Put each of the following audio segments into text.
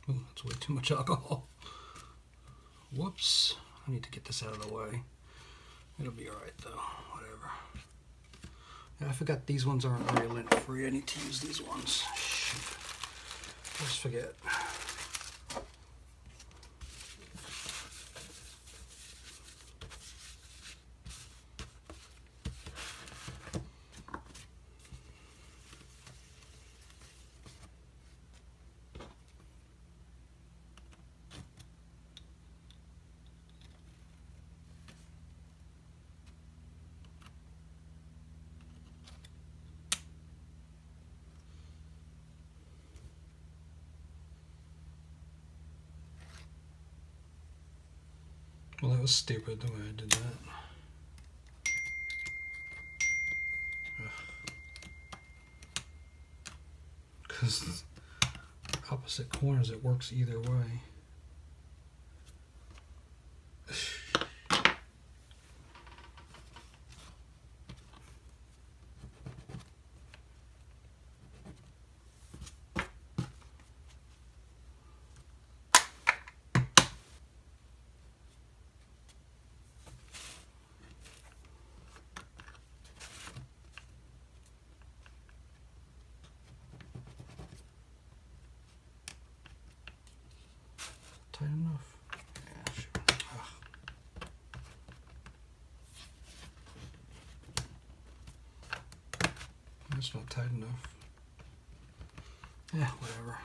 Ooh, that's way too much alcohol. Whoops. I need to get this out of the way. It'll be alright though. Whatever. Yeah, I forgot these ones aren't very lint free. I need to use these ones. Shoot. I just forget. Well, that was stupid the way I did that. Because opposite corners, it works either way. Tight enough? Yeah, sure. That's not tight enough. Yeah, whatever.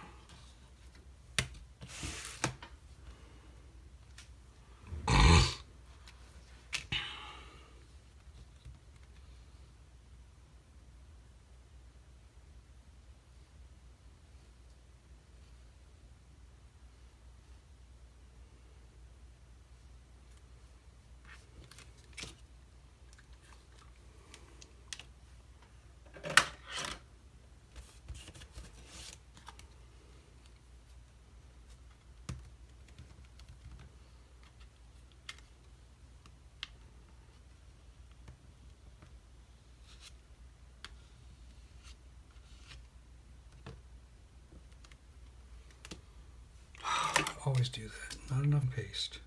Always do that. Not enough paste.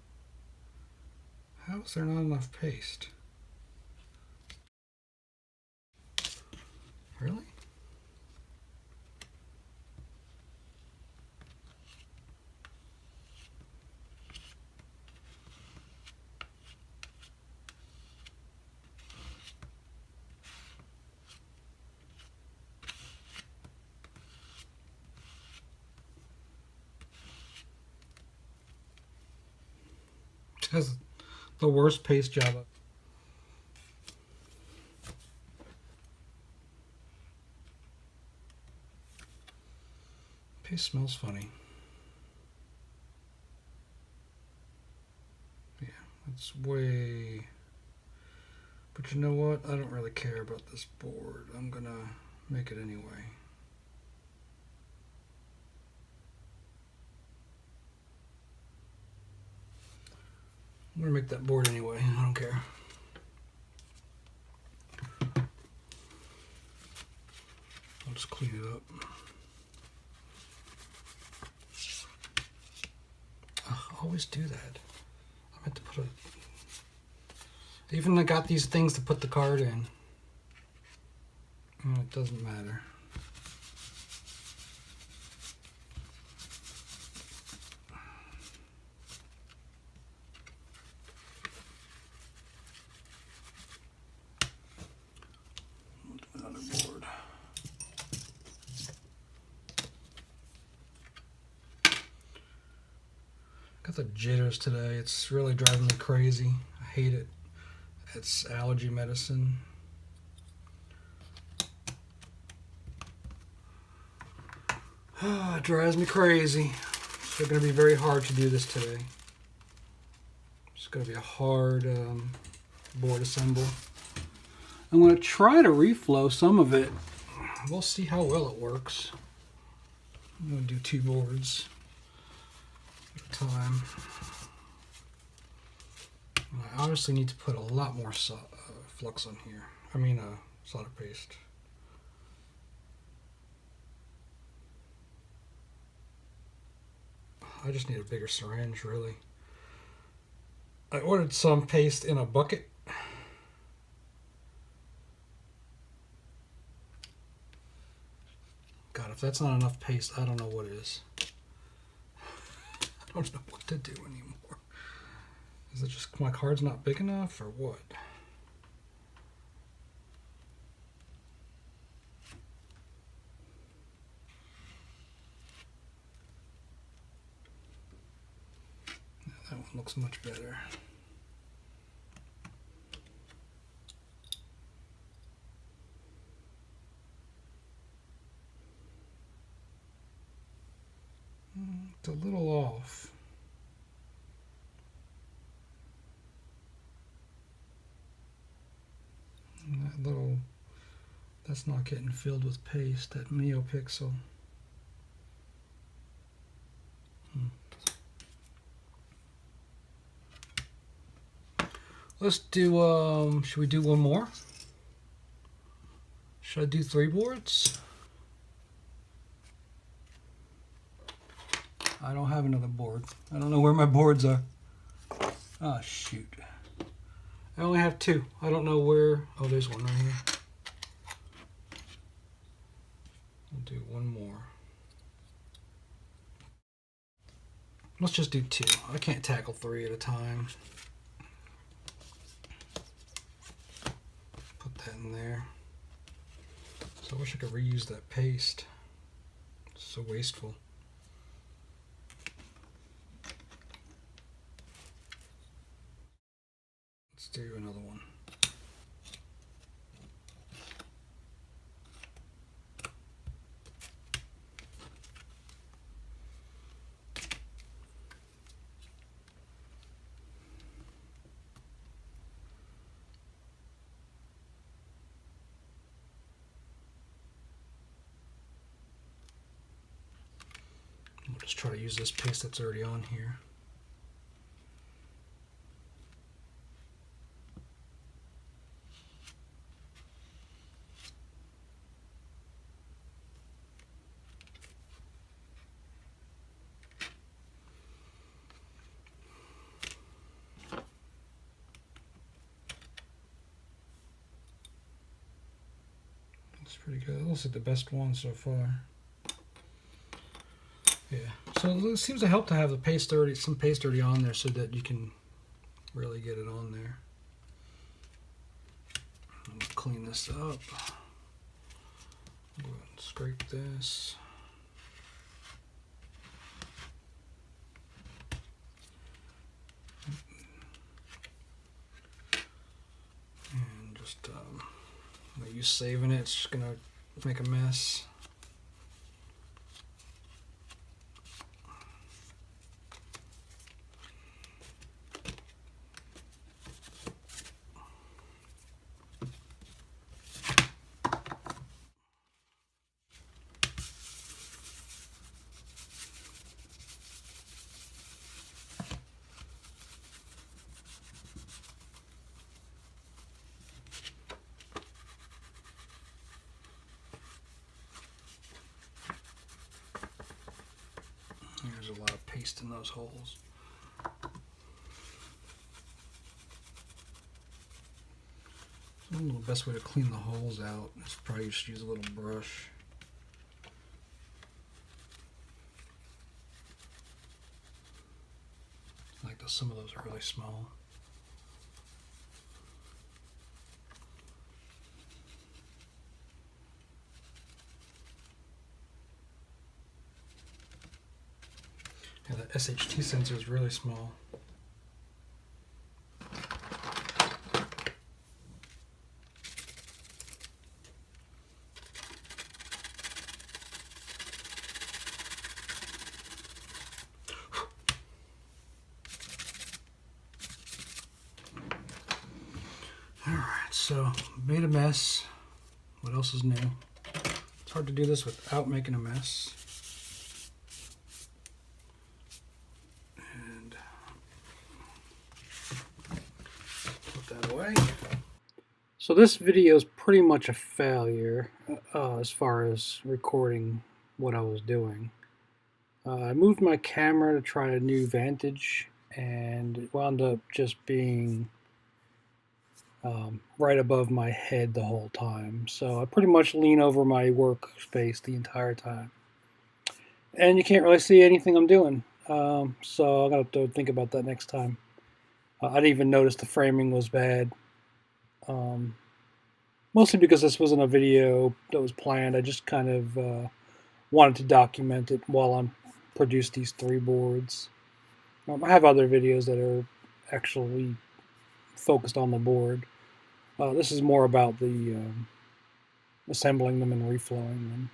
How is there not enough paste? Really? Has the worst paste job. Paste smells funny. Yeah, that's way... But you know what? I don't really care about this board. I'm gonna make it anyway. I'm gonna make that board anyway. I don't care. I'll just clean it up. I always do that. I meant to put a... Even I got these things to put the card in. It doesn't matter. Another board. Got the jitters today. It's really driving me crazy. I hate it. It's allergy medicine. It drives me crazy. It's going to be very hard to do this today. It's going to be a hard board assemble. I'm going to try to reflow some of it. We'll see how well it works. I'm going to do 2 boards at a time. I obviously need to put a lot more flux on here. I mean solder paste. I just need a bigger syringe, really. I ordered some paste in a bucket. God, if that's not enough paste, I don't know what is. I don't know what to do anymore. Is it just my card's not big enough, or what? That one looks much better. It's a little off. And that's not getting filled with paste, that neopixel. Let's do, should we do one more? Should I do 3 boards? I don't have another board. I don't know where my boards are. Oh, shoot. I only have 2. I don't know where. Oh, there's one right here. I'll do one more. Let's just do 2. I can't tackle 3 at a time. Put that in there. So I wish I could reuse that paste. It's so wasteful. Let's do another one. We'll just try to use this paste that's already on here. That's pretty good. That looks like the best one so far. Yeah, so it seems to help to have the paste already, some paste already on there, so that you can really get it on there. I'm gonna clean this up. Go ahead and scrape this. And just I'm gonna use saving it. It's just gonna make a mess. There's a lot of paste in those holes. So the best way to clean the holes out is probably just use a little brush. Like some of those are really small. Yeah, the SHT sensor is really small. Alright, so made a mess. What else is new? It's hard to do this without making a mess. So this video is pretty much a failure as far as recording what I was doing. I moved my camera to try a new vantage, and it wound up just being right above my head the whole time. So I pretty much lean over my workspace the entire time. And you can't really see anything I'm doing. So I'm going to have to think about that next time. I didn't even notice the framing was bad. Mostly because this wasn't a video that was planned. I just kind of wanted to document it while I produce these 3 boards. I have other videos that are actually focused on the board. This is more about the assembling them and reflowing them,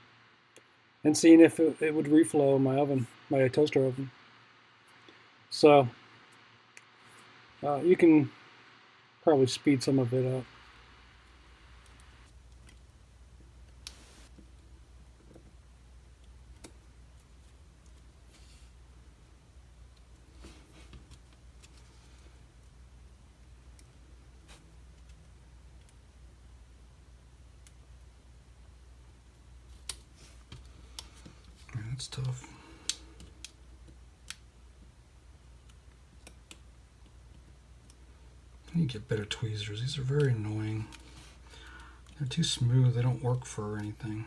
and seeing if it would reflow in my oven, my toaster oven. So you can probably speed some of it up. Yeah, that's tough. I need to get better tweezers. These are very annoying. They're too smooth. They don't work for anything.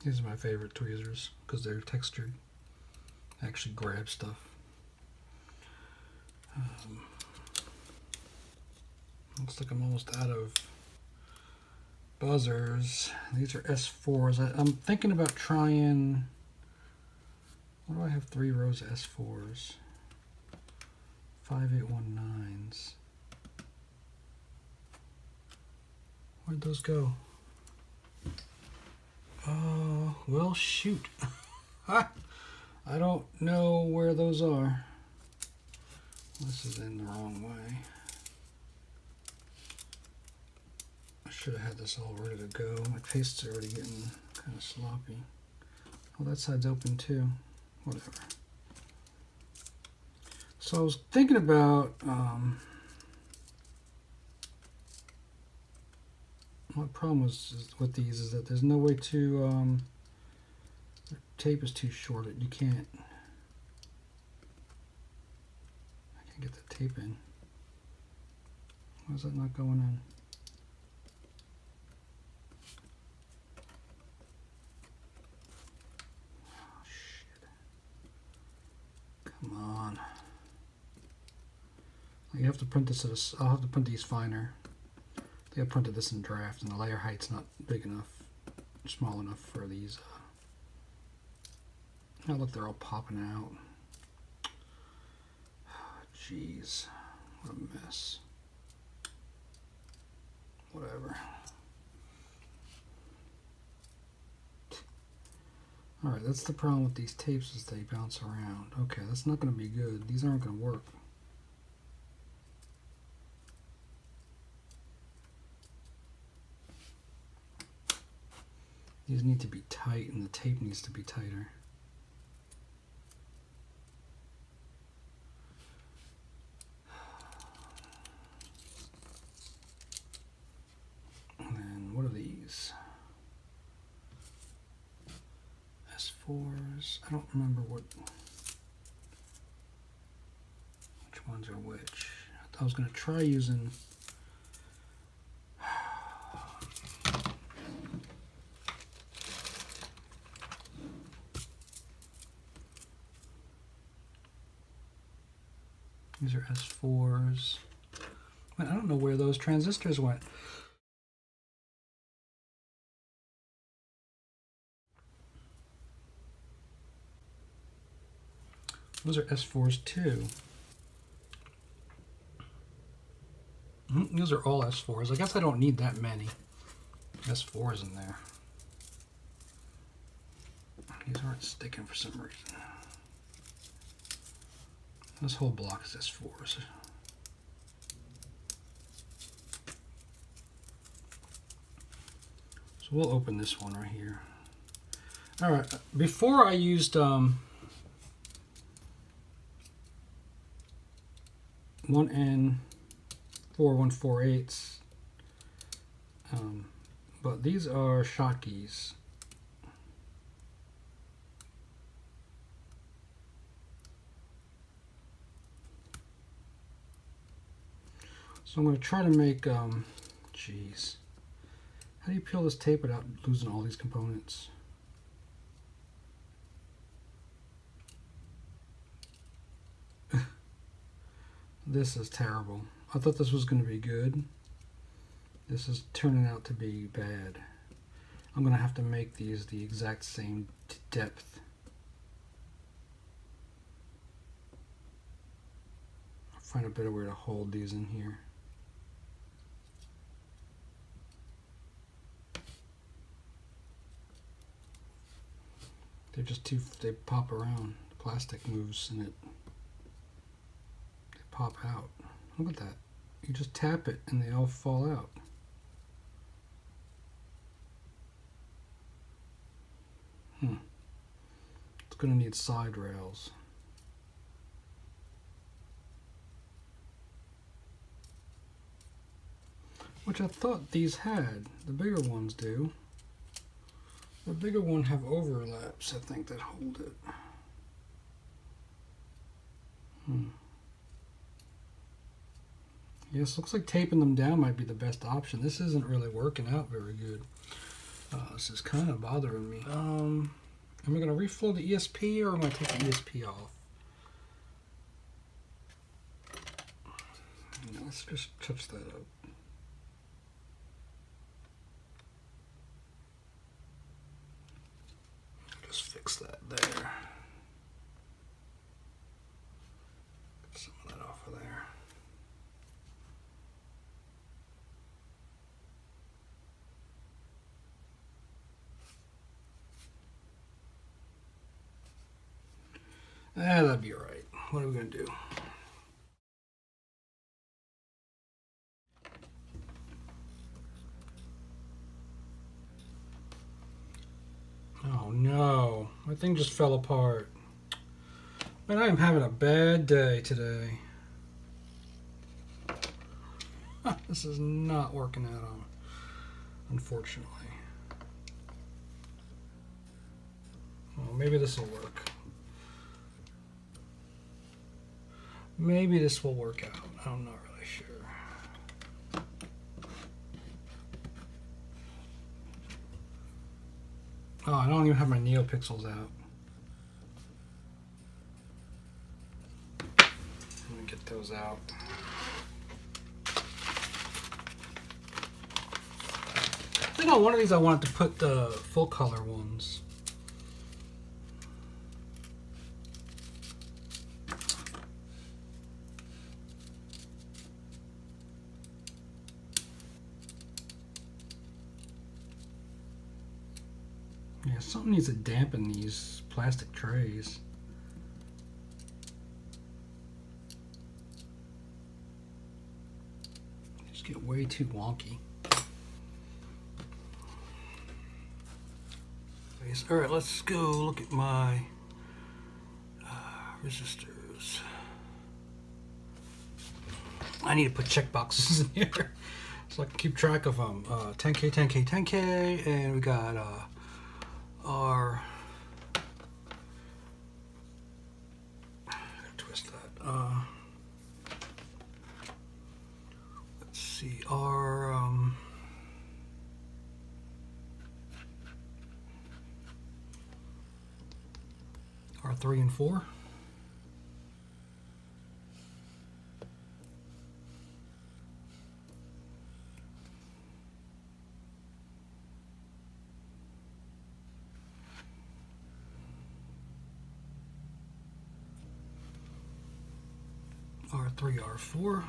These are my favorite tweezers because they're textured. They actually grab stuff. Looks like I'm almost out of buzzers. These are S4s. I'm thinking about trying. What do I have? 3 rows of S4s. 5819s. Where'd those go? Well, shoot. I don't know where those are. This is in the wrong way. I should have had this all ready to go. My paste's already getting kind of sloppy. Oh, that side's open too. Whatever. So I was thinking about my problem with these is that there's no way to the tape is too short. You can't. I can't get the tape in. Why is that not going in? Oh, shit. Come on. You have to print this at I'll have to print these finer. I think I printed this in draft, and the layer height's not big enough, small enough for these. Now look, they're all popping out. Jeez, what a mess. Whatever. Alright, that's the problem with these tapes, is they bounce around. Okay, that's not going to be good. These aren't going to work. These need to be tight, and the tape needs to be tighter. And then what are these? S4s. I don't remember which ones are which. I was going to try using these are S4s. I don't know where those transistors went. Those are S4s too. Those are all S4s. I guess I don't need that many S4s in there. These aren't sticking for some reason. This whole block is S4s. So we'll open this one right here. All right, before I used 1N 4 1/4/8. But these are Shotkeys. So I'm going to try to make, geez. How do you peel this tape without losing all these components? This is terrible. I thought this was going to be good. This is turning out to be bad. I'm going to have to make these the exact same depth. I'll find a better way to hold these in here. They're just too, they pop around. The plastic moves and they pop out. Look at that. You just tap it and they all fall out. It's going to need side rails. Which I thought these had. The bigger ones do. The bigger one have overlaps, I think, that hold it. Yes, looks like taping them down might be the best option. This isn't really working out very good. This is kind of bothering me. Am I going to reflow the ESP or am I going to take the ESP off? Let's just touch that up. Just fix that there. Get some of that off of there. That'll be all right. What are we going to do? Oh no, my thing just fell apart. Man, I am having a bad day today. This is not working out, unfortunately. Well, maybe this will work. Maybe this will work out. I'm not really sure. Oh, I don't even have my NeoPixels out. Let me get those out. I think on one of these I wanted to put the full color ones. Yeah, something needs to dampen these plastic trays. They just get way too wonky. All right, let's go look at my resistors. I need to put check boxes in here so I can keep track of them. 10K, 10K, 10K, and we got our, twist that, let's see, our, R3 and 4. R3, R4.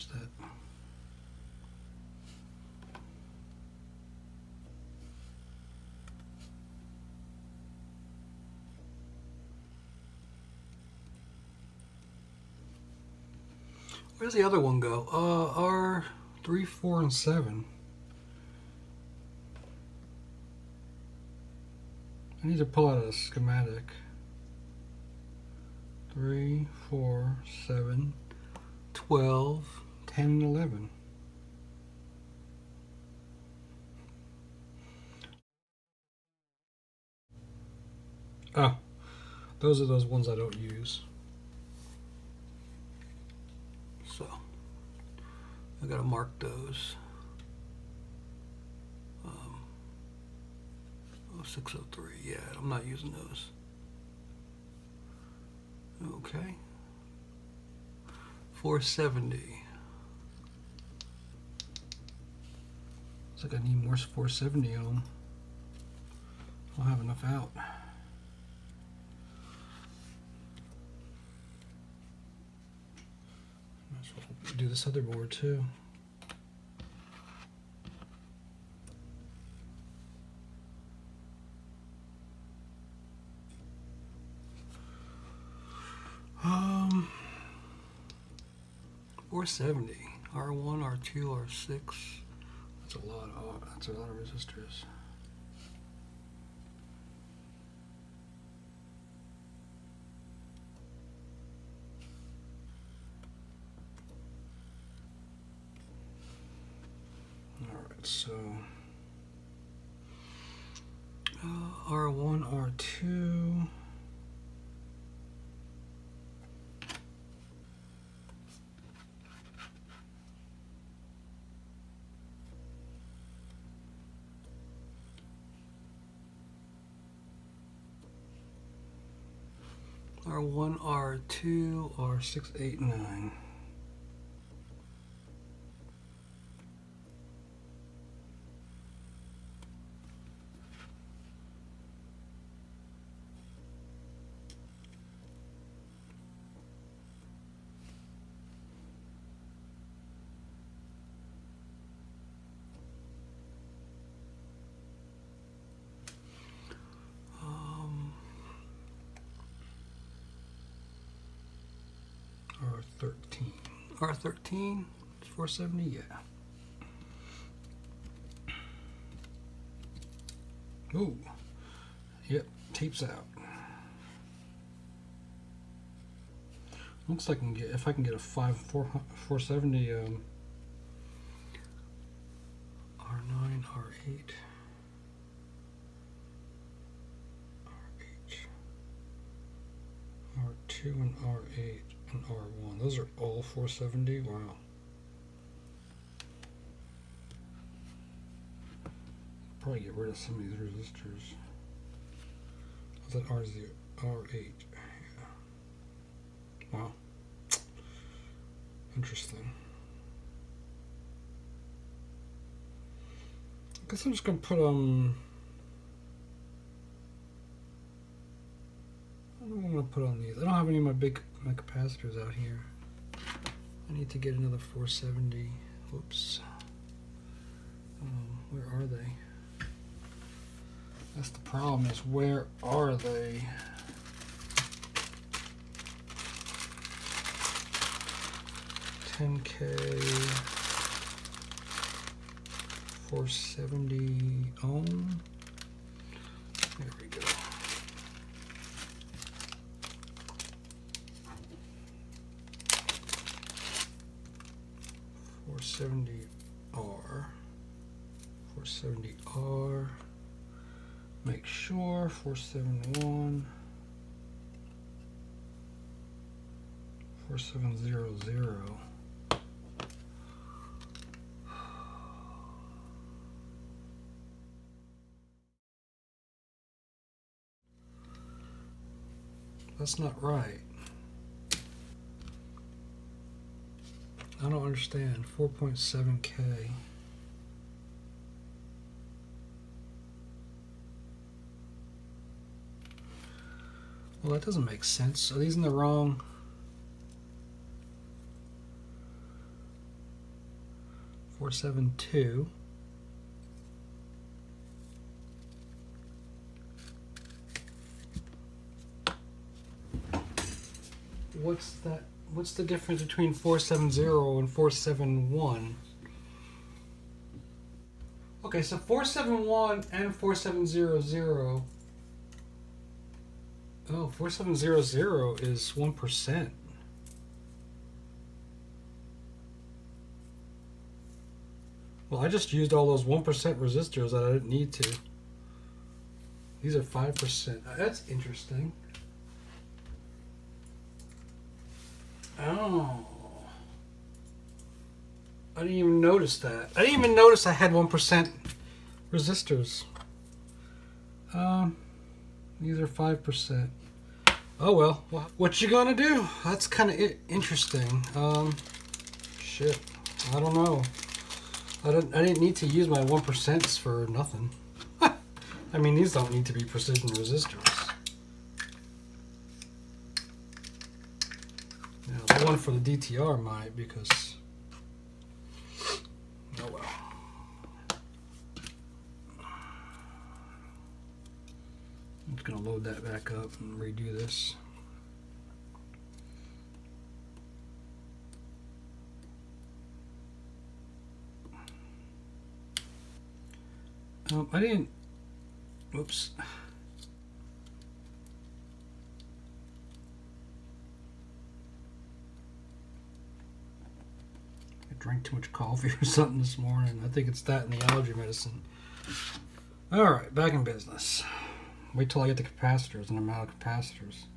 Where's that? Where's the other one go? R3, 4, and 7. I need to pull out a schematic. 3, 4, 7, 12, 10, and 11. Oh, those are those ones I don't use. So, I gotta mark those. 603, yeah, I'm not using those. Okay. 470. Looks like I need more 470 on. I'll have enough out. Might as well do this other board too. Um, 470, R1, R2, R6. That's a lot of resistors. All right, so R1, R2. R1, R2, R6, 8, 9. R13. R13, 470, yeah. Ooh, yep, tape's out. Looks like if I can get a 470 R9, R8, R2 and R8 and R1. Those are all 470. Wow. Probably get rid of some of these resistors. Is that R0, R8? Yeah. Wow. Interesting. I guess I'm just gonna put I don't want to put on these. I don't have any of my capacitors out here. I need to get another 470. Whoops. Where are they? That's the problem, is where are they? $10K 470 ohm. There we go. R 470R. Make sure 471 4700. That's not right. I don't understand. 4.7K. Well, that doesn't make sense. Are these in the wrong? 472. What's that? What's the difference between 470 and 471? Okay, so 471 and 4700. Oh, 4700 is 1%. Well, I just used all those 1% resistors that I didn't need to. These are 5%. That's interesting. Oh. I didn't even notice that. I didn't even notice I had 1% resistors. These are 5%. Oh well. What you gonna do? That's kind of interesting. Shit. I don't know. I didn't need to use my 1% for nothing. I mean, these don't need to be precision resistors. Now, the one for the DTR might, because... Oh well. I'm just going to load that back up and redo this. I didn't... Oops. Drank too much coffee or something this morning. I think it's that and the allergy medicine. Alright, back in business. Wait till I get the capacitors, and I'm out of capacitors.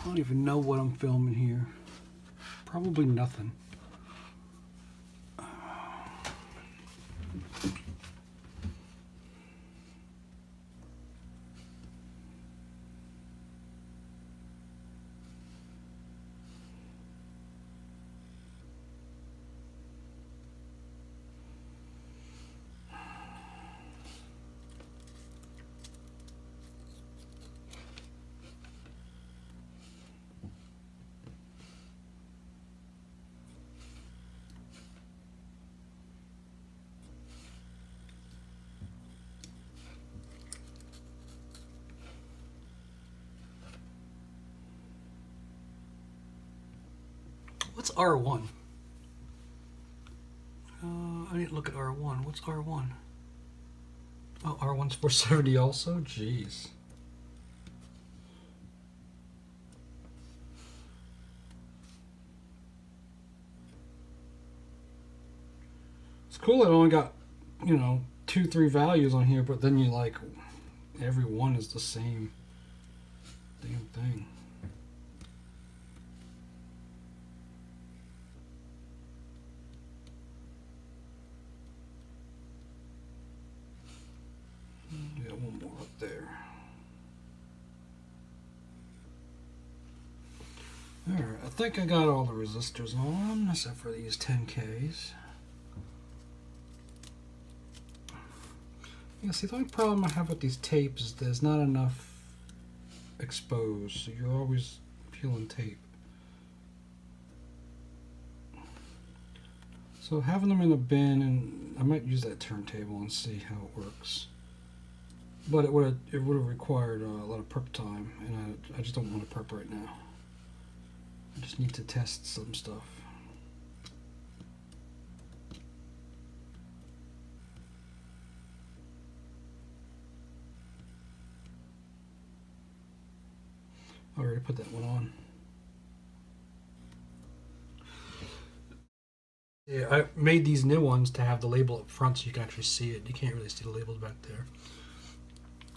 I don't even know what I'm filming here. Probably nothing. What's R1? I didn't look at R1. What's R1? Oh, R1's 470 also? Jeez. It's cool that I only got, 2-3 values on here, but then you like, every one is the same damn thing. Got one more up there. Alright, I think I got all the resistors on, except for these 10Ks. Yeah, see, the only problem I have with these tapes is there's not enough exposed, so you're always peeling tape. So having them in a bin, and I might use that turntable and see how it works. But it would have required a lot of prep time, and I just don't want to prep right now. I just need to test some stuff. I already put that one on. Yeah, I made these new ones to have the label up front so you can actually see it. You can't really see the labels back there.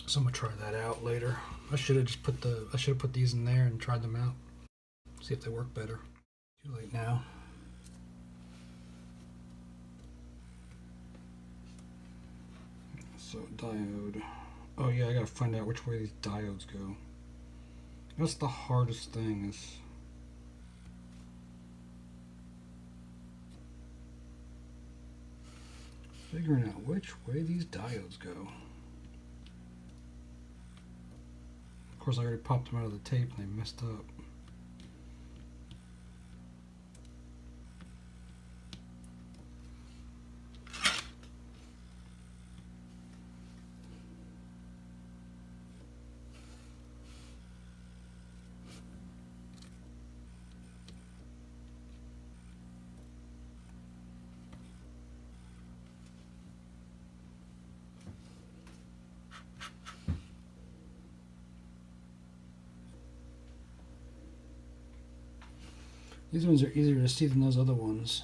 So I'm gonna try that out later. I should have just put these in there and tried them out. See if they work better. Too late now. So diode. Oh yeah, I gotta find out which way these diodes go. That's the hardest thing, is figuring out which way these diodes go. Of course, I already popped them out of the tape and they messed up. These ones are easier to see than those other ones.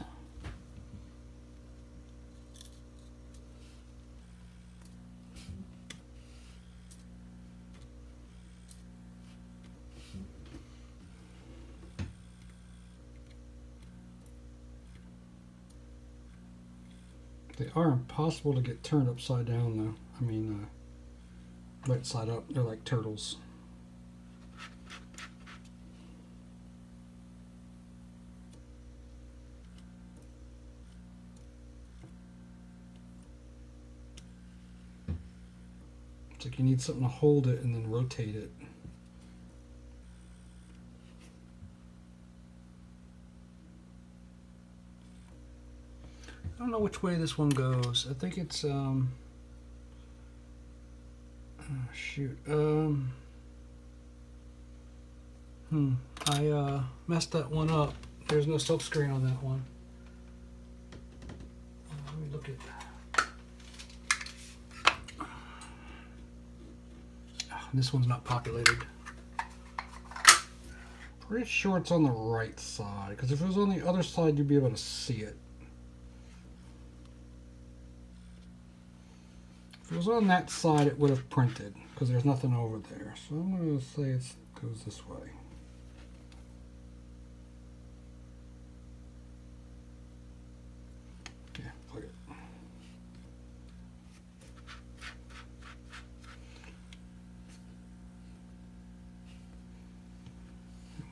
They are impossible to get turned upside down though. I mean, right side up. They're like turtles. It's like you need something to hold it and then rotate it. I don't know which way this one goes. I think it's oh shoot. I messed that one up. There's no silk screen on that one. Let me look at this one's not populated. Pretty sure it's on the right side, because if it was on the other side you'd be able to see it. If it was on that side it would have printed, because there's nothing over there. So I'm going to say it goes this way. Yeah, plug it.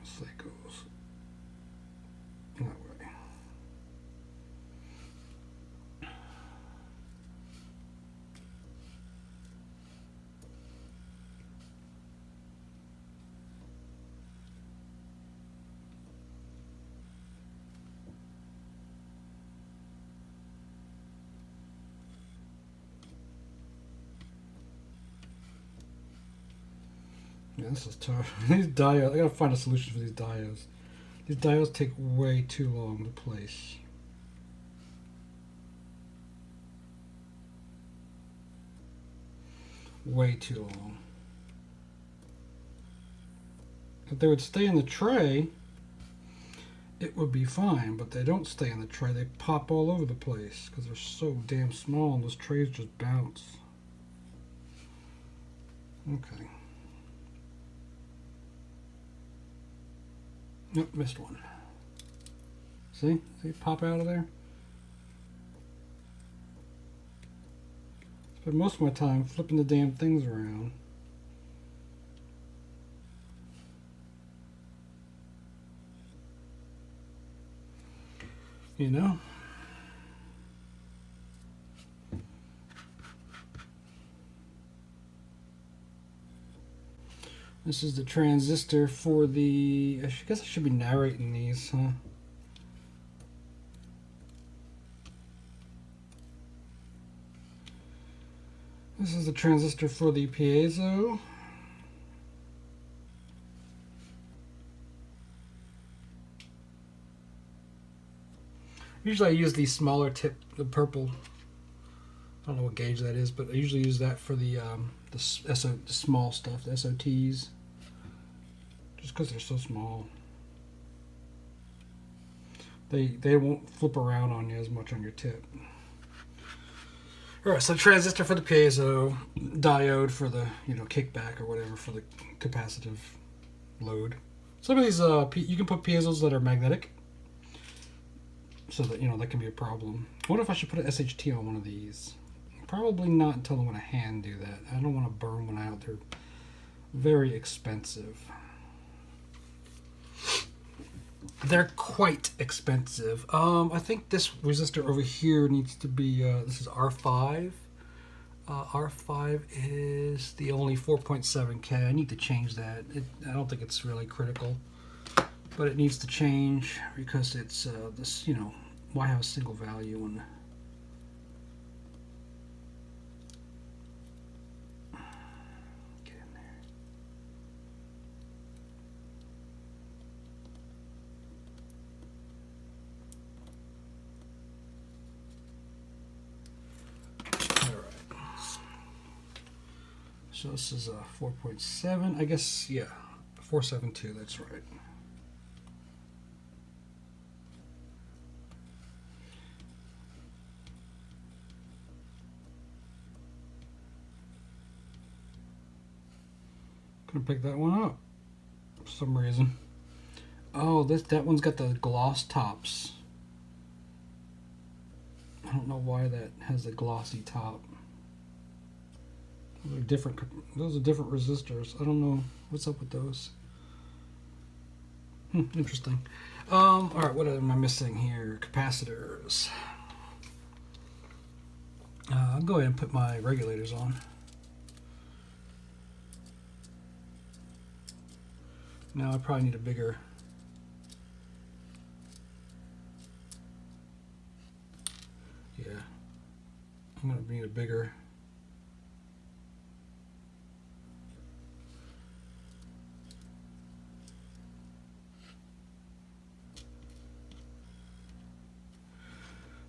Say it goes that way. Yeah, this is tough. These diodes, I gotta find a solution for these diodes. These diodes take way too long to place. Way too long. If they would stay in the tray, it would be fine, but they don't stay in the tray. They pop all over the place because they're so damn small and those trays just bounce. Okay. Nope, missed one. See? See it pop out of there? Spend most of my time flipping the damn things around. You know? This is the transistor for the, I guess I should be narrating these, huh? This is the transistor for the piezo. Usually I use the smaller tip, the purple. I don't know what gauge that is, but I usually use that for the small stuff, the SOTs. Just because they're so small. They won't flip around on you as much on your tip. Alright, so transistor for the piezo, diode for the, you know, kickback or whatever for the capacitive load. Some of these, you can put piezos that are magnetic, so that, you know, that can be a problem. I wonder if I should put an SHT on one of these. Probably not until I want to hand do that. I don't want to burn one out. They're very expensive. They're quite expensive. I think this resistor over here needs to be, this is R5. R5 is the only 4.7K. I need to change that. I don't think it's really critical, but it needs to change because it's this, you know, why have a single value on get in there. So this is a 4.7, I guess, yeah, 472, that's right. Couldn't pick that one up for some reason. Oh, that one's got the gloss tops. I don't know why that has a glossy top. Those are different resistors. I don't know what's up with those. Interesting. All right, what am I missing here? Capacitors. I'll go ahead and put my regulators on. Now I probably need a bigger. Yeah, I'm gonna need a bigger.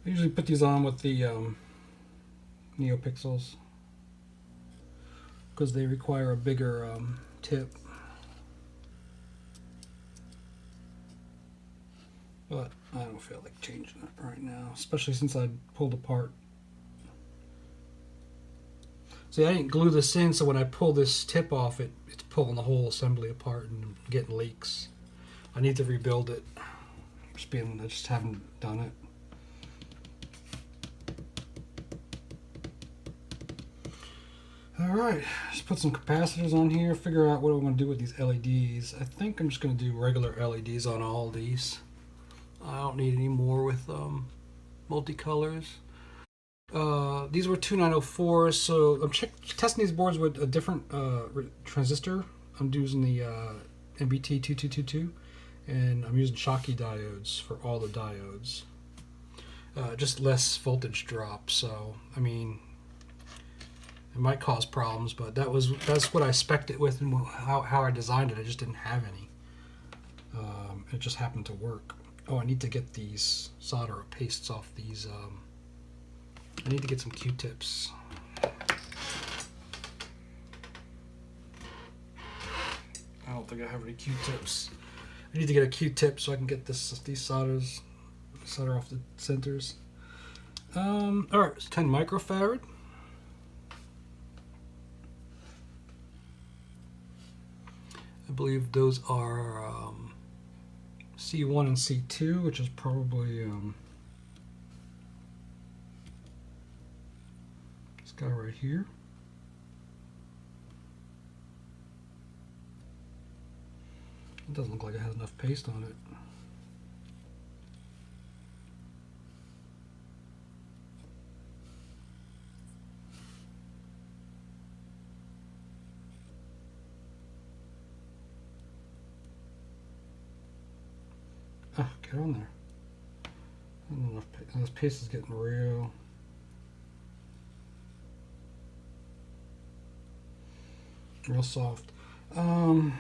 I usually put these on with the NeoPixels because they require a bigger tip. But I don't feel like changing it right now, especially since I pulled apart. See, I didn't glue this in, so when I pull this tip off, it's pulling the whole assembly apart and getting leaks. I need to rebuild it. I just haven't done it. Alright, let's put some capacitors on here, figure out what I'm going to do with these LEDs. I think I'm just going to do regular LEDs on all these. I don't need any more with multicolors. These were 2904s, so I'm testing these boards with a different transistor. I'm using the MBT2222, and I'm using Schottky diodes for all the diodes. Just less voltage drop, so I mean, it might cause problems, but that's what I spec'd it with and how I designed it. I just didn't have any. It just happened to work. Oh, I need to get these solder or pastes off these. I need to get some Q-tips. I don't think I have any Q-tips. I need to get a Q-tip so I can get these solder off the centers. All right, it's 10 microfarad. I believe those are C1 and C2, which is probably this guy right here. It doesn't look like it has enough paste on it. Ah, get on there. Not enough paste. This paste is getting real soft. And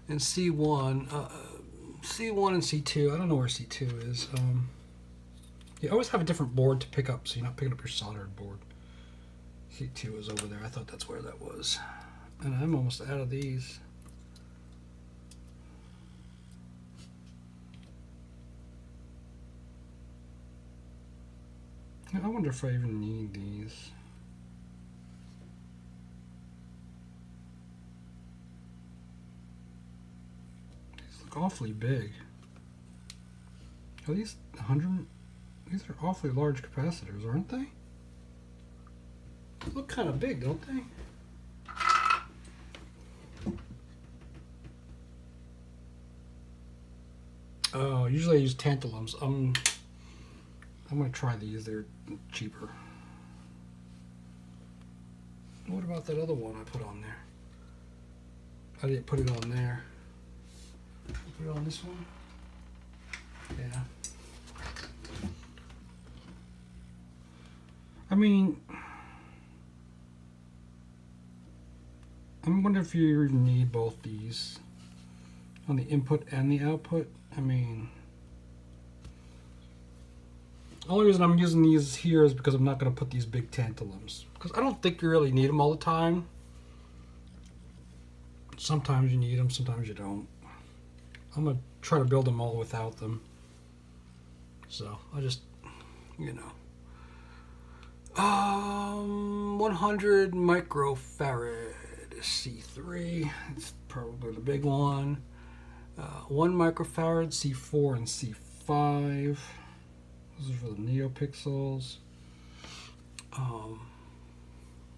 C1, C1 and C2. I don't know where C2 is. You always have a different board to pick up, so you're not picking up your soldered board. C2 is over there. I thought that's where that was. And I'm almost out of these. I wonder if I even need these. These look awfully big. Are these 100? These are awfully large capacitors, aren't they? They look kind of big, don't they? Oh, usually I use tantalums. I'm gonna try these. They're cheaper. What about that other one I put on there? I didn't put it on there. Put it on this one. Yeah. I mean, I'm wondering if you even need both these on the input and the output. I mean, the only reason I'm using these here is because I'm not going to put these big tantalums, because I don't think you really need them all the time. Sometimes you need them, sometimes you don't. I'm going to try to build them all without them. So I just, you know, 100 microfarad C3. It's probably the big one. 1 microfarad C4 and C5. Those are for the neopixels.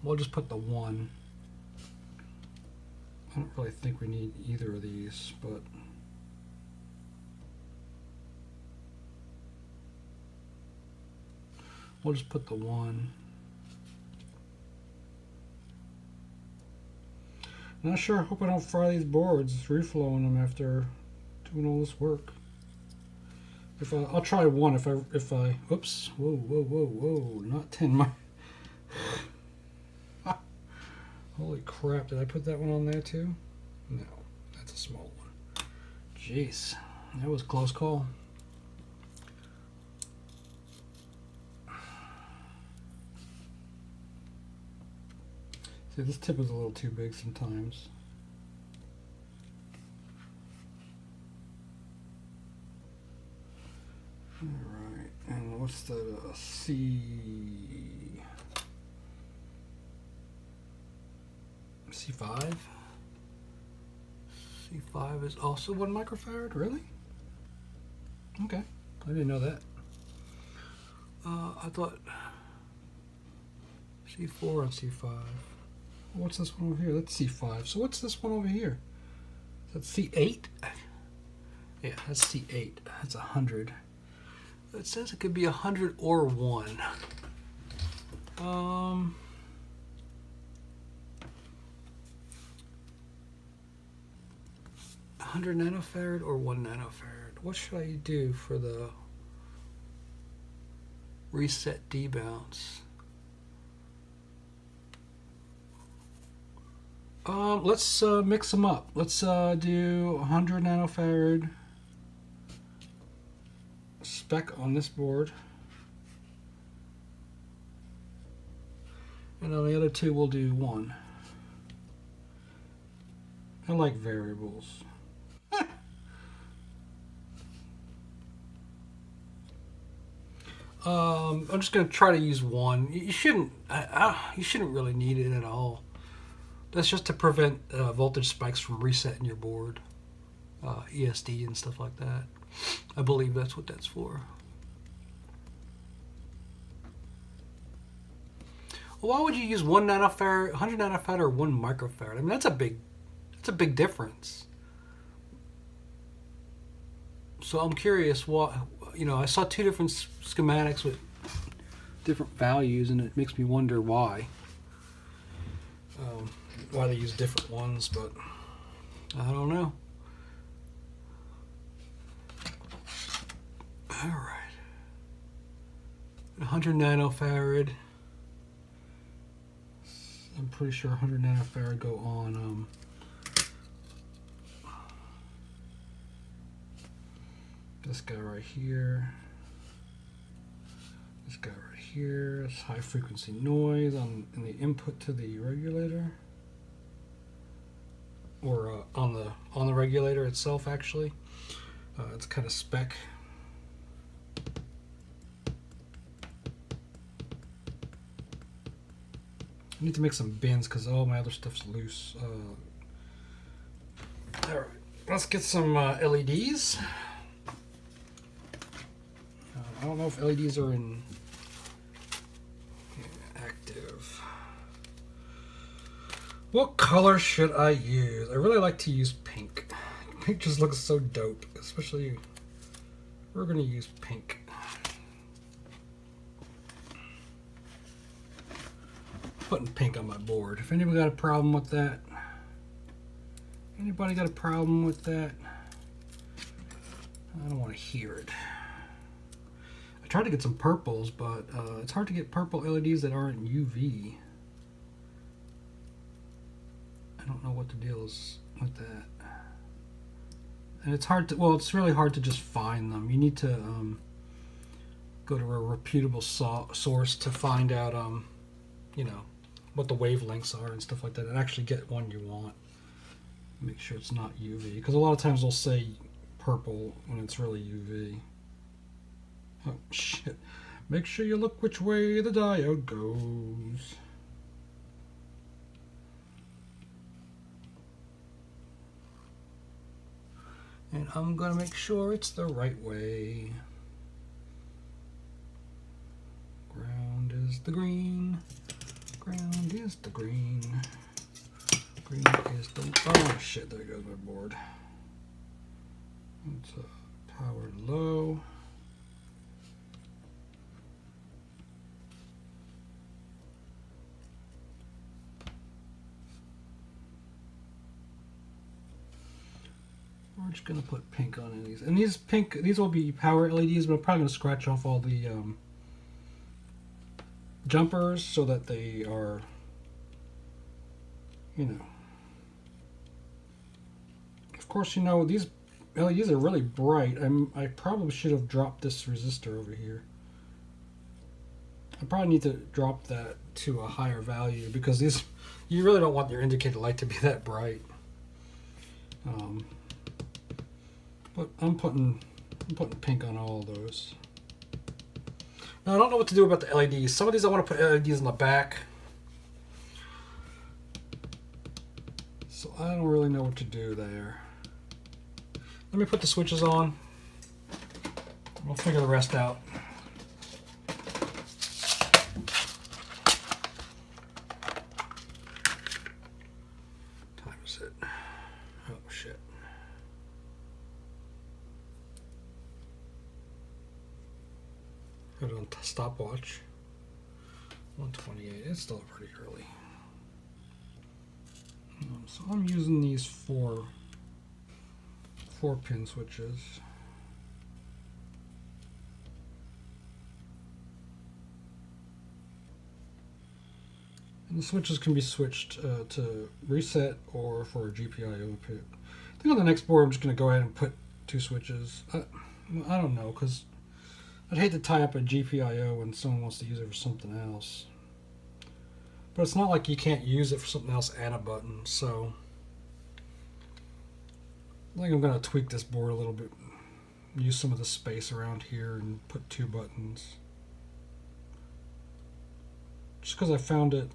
We'll just put the 1. I don't really think we need either of these, but we'll just put the 1. Not sure. Hope I don't fry these boards reflowing them after doing all this work. I'll try 1 if I oops, whoa, not 10. Holy crap! Did I put that one on there too? No, that's a small one. Jeez, that was a close call. See, this tip is a little too big sometimes. Alright, and what's the C5? C5 is also 1 microfarad, really? Okay, I didn't know that. I thought C4 and C5. What's this one over here? That's C5. So what's this one over here? Is that C8? Yeah, that's C8. That's 100. It says it could be 100 or 1. 100 nanofarad or 1 nanofarad. What should I do for the reset debounce? Let's mix them up. Let's do 100 nanofarad spec on this board, and on the other two we'll do 1. I like variables. I'm just going to try to use 1. You shouldn't really need it at all. That's just to prevent voltage spikes from resetting your board, ESD and stuff like that. I believe that's what that's for. Well, why would you use 1 nanofarad, 100 nanofarad, or 1 microfarad? I mean, that's a big difference. So I'm curious what, you know, I saw 2 different schematics with different values, and it makes me wonder why they use different ones, but I don't know. All right, 100 nanofarad. I'm pretty sure 100 nanofarad go on this guy right here. This guy right here is high frequency noise in the input to the regulator, or on the regulator itself. Actually, it's kind of spec. I need to make some bins because all my other stuff's loose. All right, let's get some LEDs. I don't know if LEDs are in active. What color should I use? I really like to use pink. Pink just looks so dope, especially we're going to use pink. Putting pink on my board. If anybody got a problem with that? Anybody got a problem with that? I don't want to hear it. I tried to get some purples, but it's hard to get purple LEDs that aren't UV. I don't know what the deal is with that. And it's hard to, well, it's really hard to just find them. You need to go to a reputable source to find out, you know, what the wavelengths are and stuff like that, and actually get one you want. Make sure it's not UV, because a lot of times they'll say purple when it's really UV. Oh shit. Make sure you look which way the diode goes. And I'm gonna make sure it's the right way. Ground is the green. Ground is the green. Green is the... Oh shit, there goes my board. It's powered low. We're just gonna put pink on these, and these pink, these will be power LEDs, but I'm probably gonna scratch off all the jumpers so that they are, you know. Of course, you know these LEDs are really bright. I probably should have dropped this resistor over here. I probably need to drop that to a higher value because these, you really don't want your indicator light to be that bright. But I'm putting pink on all of those. Now I don't know what to do about the LEDs. Some of these I want to put LEDs in the back. So I don't really know what to do there. Let me put the switches on. We'll figure the rest out. What time is it? Oh shit. Put it on stopwatch. 1:28. It's still pretty early. So I'm using these four pin switches. And the switches can be switched to reset or for a GPIO pit. I think on the next board I'm just going to go ahead and put 2 switches. I don't know, because I'd hate to tie up a GPIO when someone wants to use it for something else. But it's not like you can't use it for something else and a button, so I think I'm going to tweak this board a little bit, use some of the space around here and put 2 buttons. Just because I found it.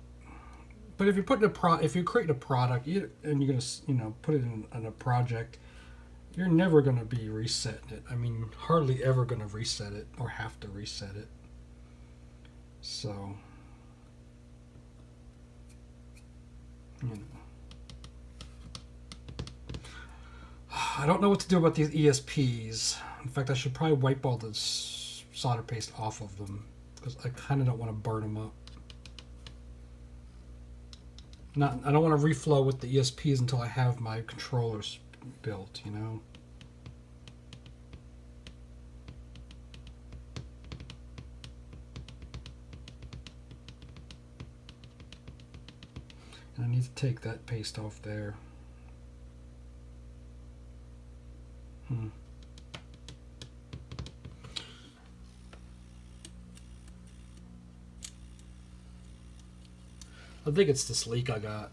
But if you put if you create a product and you're going to put it in a project, you're never going to be resetting it. I mean, hardly ever going to reset it or have to reset it. So, you know. I don't know what to do about these ESPs. In fact, I should probably wipe all the solder paste off of them because I kind of don't want to burn them up. I don't want to reflow with the ESPs until I have my controllers built, you know. And I need to take that paste off there. I think it's this leak I got.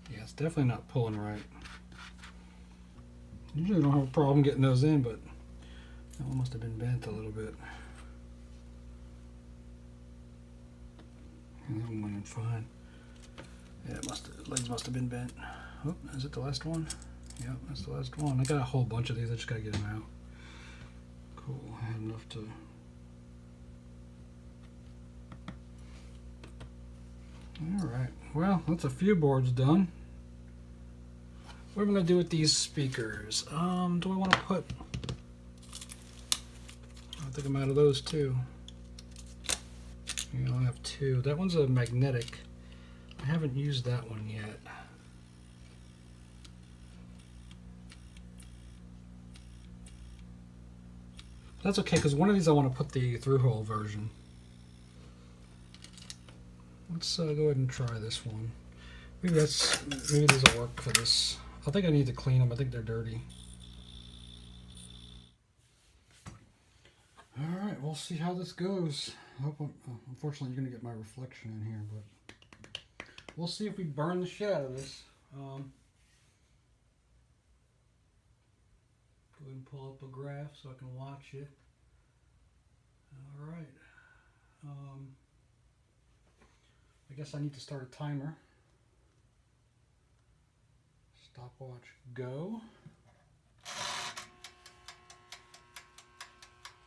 Yeah, it's definitely not pulling right. Usually don't have a problem getting those in, but that one must have been bent a little bit. And that one went in fine. Yeah, legs must have been bent. Oh, is it the last one? Yep, that's the last one. I got a whole bunch of these. I just gotta get them out. Cool. I have enough to. All right. Well, that's a few boards done. What am I gonna do with these speakers? Do I want to put? I think I'm out of those too. Yeah, I have two. That one's a magnetic. I haven't used that one yet. That's okay, because one of these I want to put the through-hole version. Let's go ahead and try this one. Maybe these will work for this. I think I need to clean them. I think they're dirty. All right, we'll see how this goes. I hope unfortunately, you're going to get my reflection in here, but we'll see if we burn the shit out of this. Go ahead and pull up a graph so I can watch it. All right. I guess I need to start a timer. Stopwatch go.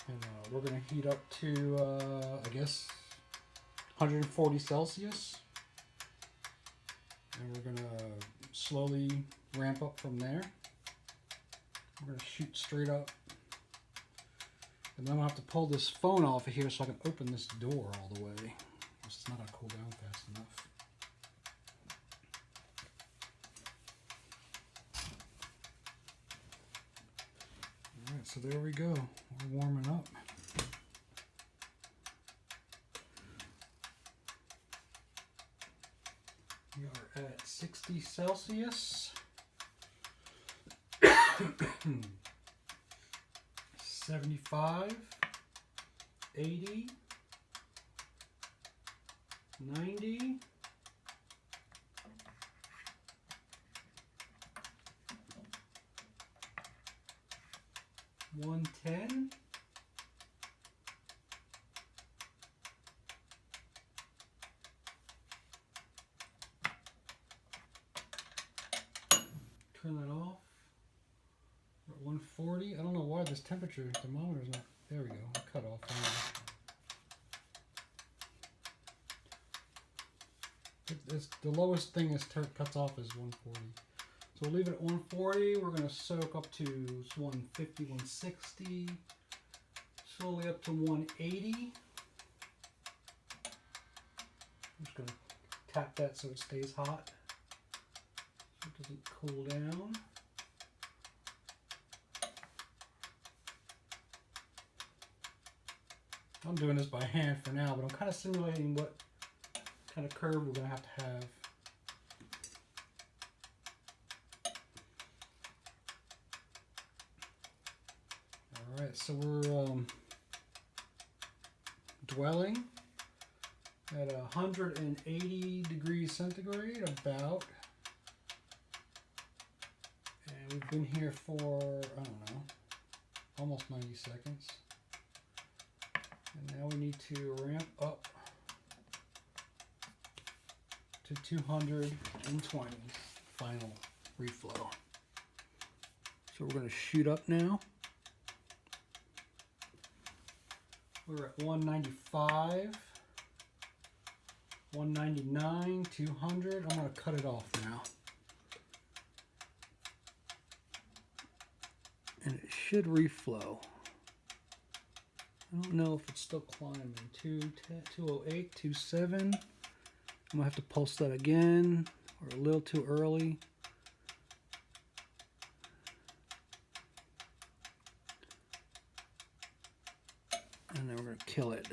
And we're going to heat up to, I guess, 140 Celsius. And we're going to slowly ramp up from there. We're going to shoot straight up. And then I'll have to pull this phone off of here so I can open this door all the way. It's not going to cool down fast enough. Alright, so there we go. We're warming up. We are at 60 Celsius. 75, 80, 90, 110, 140. I don't know why this temperature thermometer is not. There we go. Cut off. The lowest thing is cuts off is 140. So we'll leave it at 140. We're going to soak up to 150, 160. Slowly up to 180. I'm just going to tap that so it stays hot. So it doesn't cool down. I'm doing this by hand for now, but I'm kind of simulating what kind of curve we're going to have. Alright, so we're dwelling at 180 degrees centigrade, about. And we've been here for, I don't know, almost 90 seconds. And now we need to ramp up to 220, final reflow. So we're going to shoot up now. We're at 195, 199, 200. I'm going to cut it off now. And it should reflow. I don't know if it's still climbing. 208, 27. I'm going to have to pulse that again. We're a little too early. And then we're going to kill it.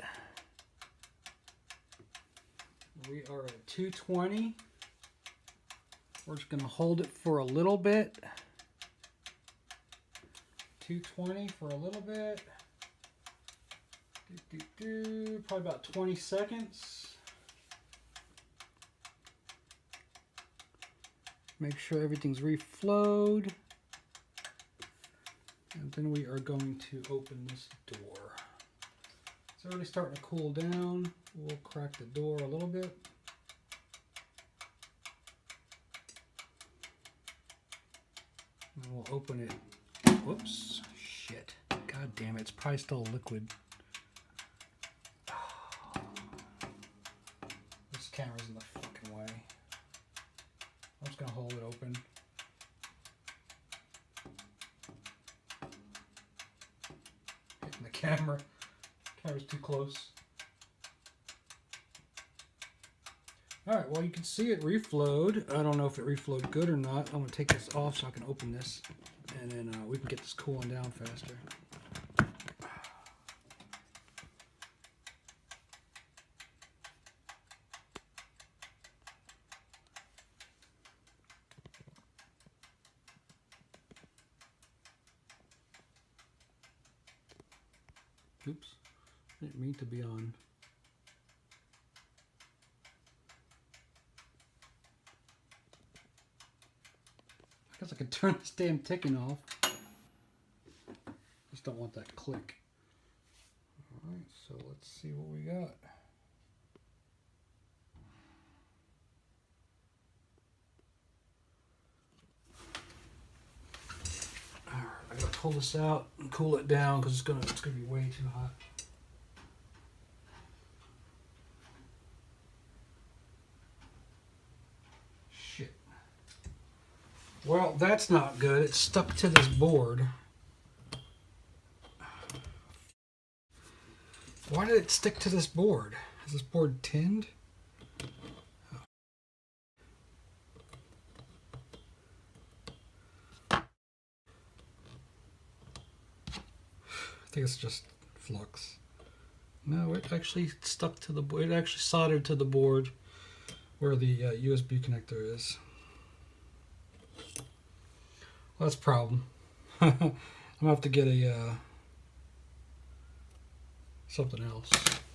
We are at 220. We're just going to hold it for a little bit. 220 for a little bit. Probably about 20 seconds. Make sure everything's reflowed. And then we are going to open this door. It's already starting to cool down. We'll crack the door a little bit. And we'll open it. Whoops. Shit. God damn it. It's probably still liquid. This camera's in the fucking way. I'm just going to hold it open. Hitting the camera. Camera's too close. Alright, well you can see it reflowed. I don't know if it reflowed good or not. I'm going to take this off so I can open this. And then we can get this cooling down faster. Oops, I didn't mean to be on. I guess I could turn this damn ticking off. Just don't want that click. Alright, so let's see what we got. Alright, I gotta pull this out and cool it down because it's gonna be way too hot. Shit. Well, that's not good. It's stuck to this board. Why did it stick to this board? Is this board tinned? I think it's just flux. No, it actually stuck to the board. It actually soldered to the board where the USB connector is. Well, that's a problem. I'm gonna have to get a something else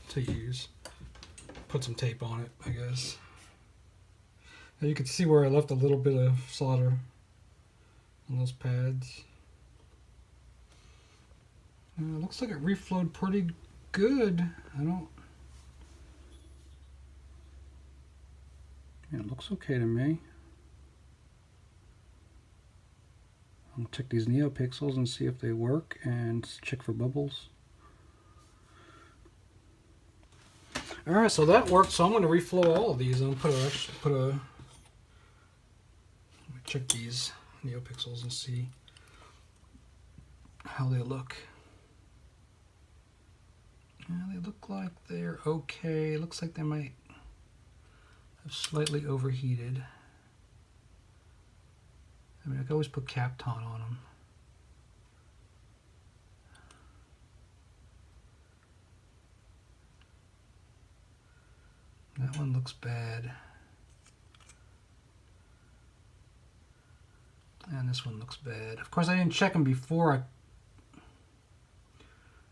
to use. Put some tape on it, I guess. Now you can see where I left a little bit of solder on those pads. It looks like it reflowed pretty good. Yeah, it looks okay to me. I'm gonna check these NeoPixels and see if they work and check for bubbles. Alright, so that worked, so I'm going to reflow all of these. I'm going to let me check these NeoPixels and see how they look. Yeah, they look like they're okay. It looks like they might have slightly overheated. I mean, I could always put Kapton on them. That one looks bad. And this one looks bad. Of course, I didn't check them before.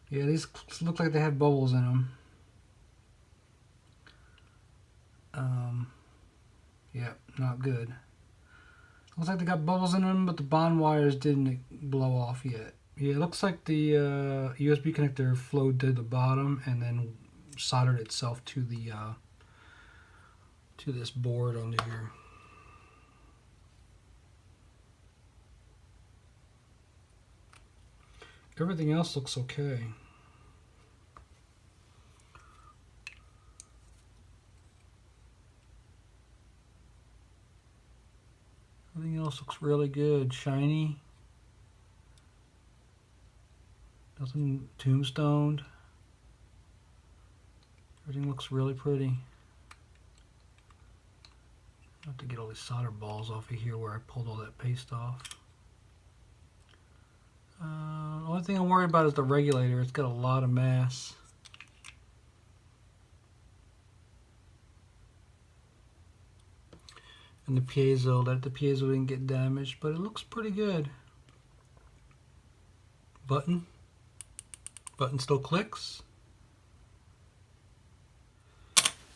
Yeah, these look like they have bubbles in them. Yeah, not good. Looks like they got bubbles in them, but the bond wires didn't blow off yet. Yeah, it looks like the USB connector flowed to the bottom and then soldered itself to the to this board under here. Everything else looks okay. Everything else looks really good, shiny. Nothing tombstoned. Everything looks really pretty. I have to get all these solder balls off of here where I pulled all that paste off. The only thing I'm worried about is the regulator. It's got a lot of mass. And the piezo, the piezo didn't get damaged, but it looks pretty good. Button still clicks.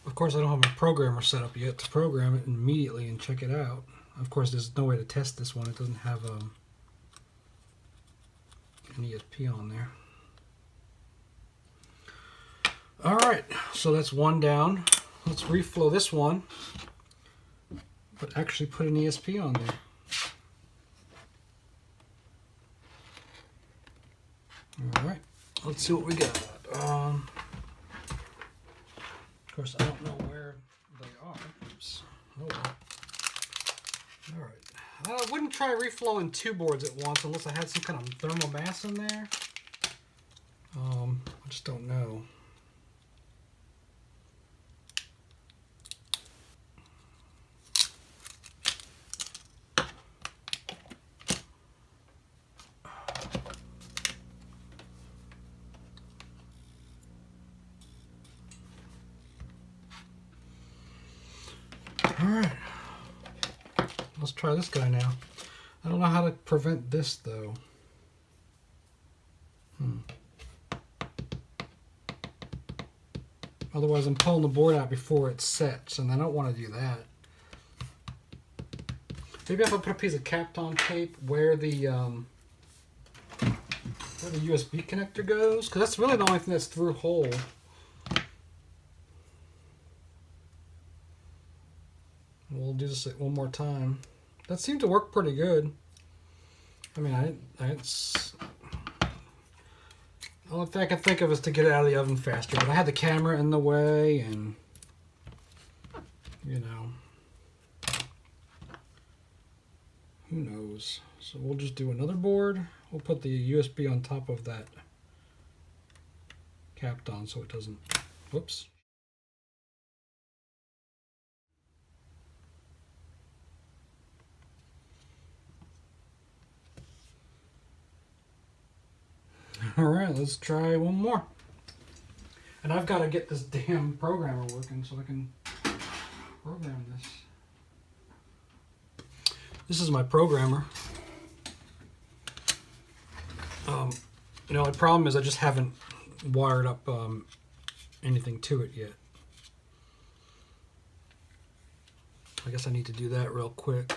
Of course, I don't have my programmer set up yet to program it immediately and check it out. Of course, there's no way to test this one. It doesn't have an ESP on there. All right, so that's one down. Let's reflow this one, but actually put an ESP on there. All right, let's see what we got. Of course, I don't know where they are. Oops. Oh well. All right. I wouldn't try reflowing 2 boards at once unless I had some kind of thermal mass in there. I just don't know. All right. Let's try this guy now. I don't know how to prevent this though. Otherwise I'm pulling the board out before it sets, and I don't want to do that. Maybe if I put a piece of Kapton tape where the USB connector goes, because that's really the only thing that's through hole. We'll do this one more time. That seemed to work pretty good. I mean, the only thing I can think of is to get it out of the oven faster. But I had the camera in the way, and you know, who knows? So we'll just do another board. We'll put the USB on top of that Kapton so it doesn't. Whoops. All right, let's try one more. And I've got to get this damn programmer working so I can program this. This is my programmer. You know, the problem is I just haven't wired up anything to it yet. I guess I need to do that real quick.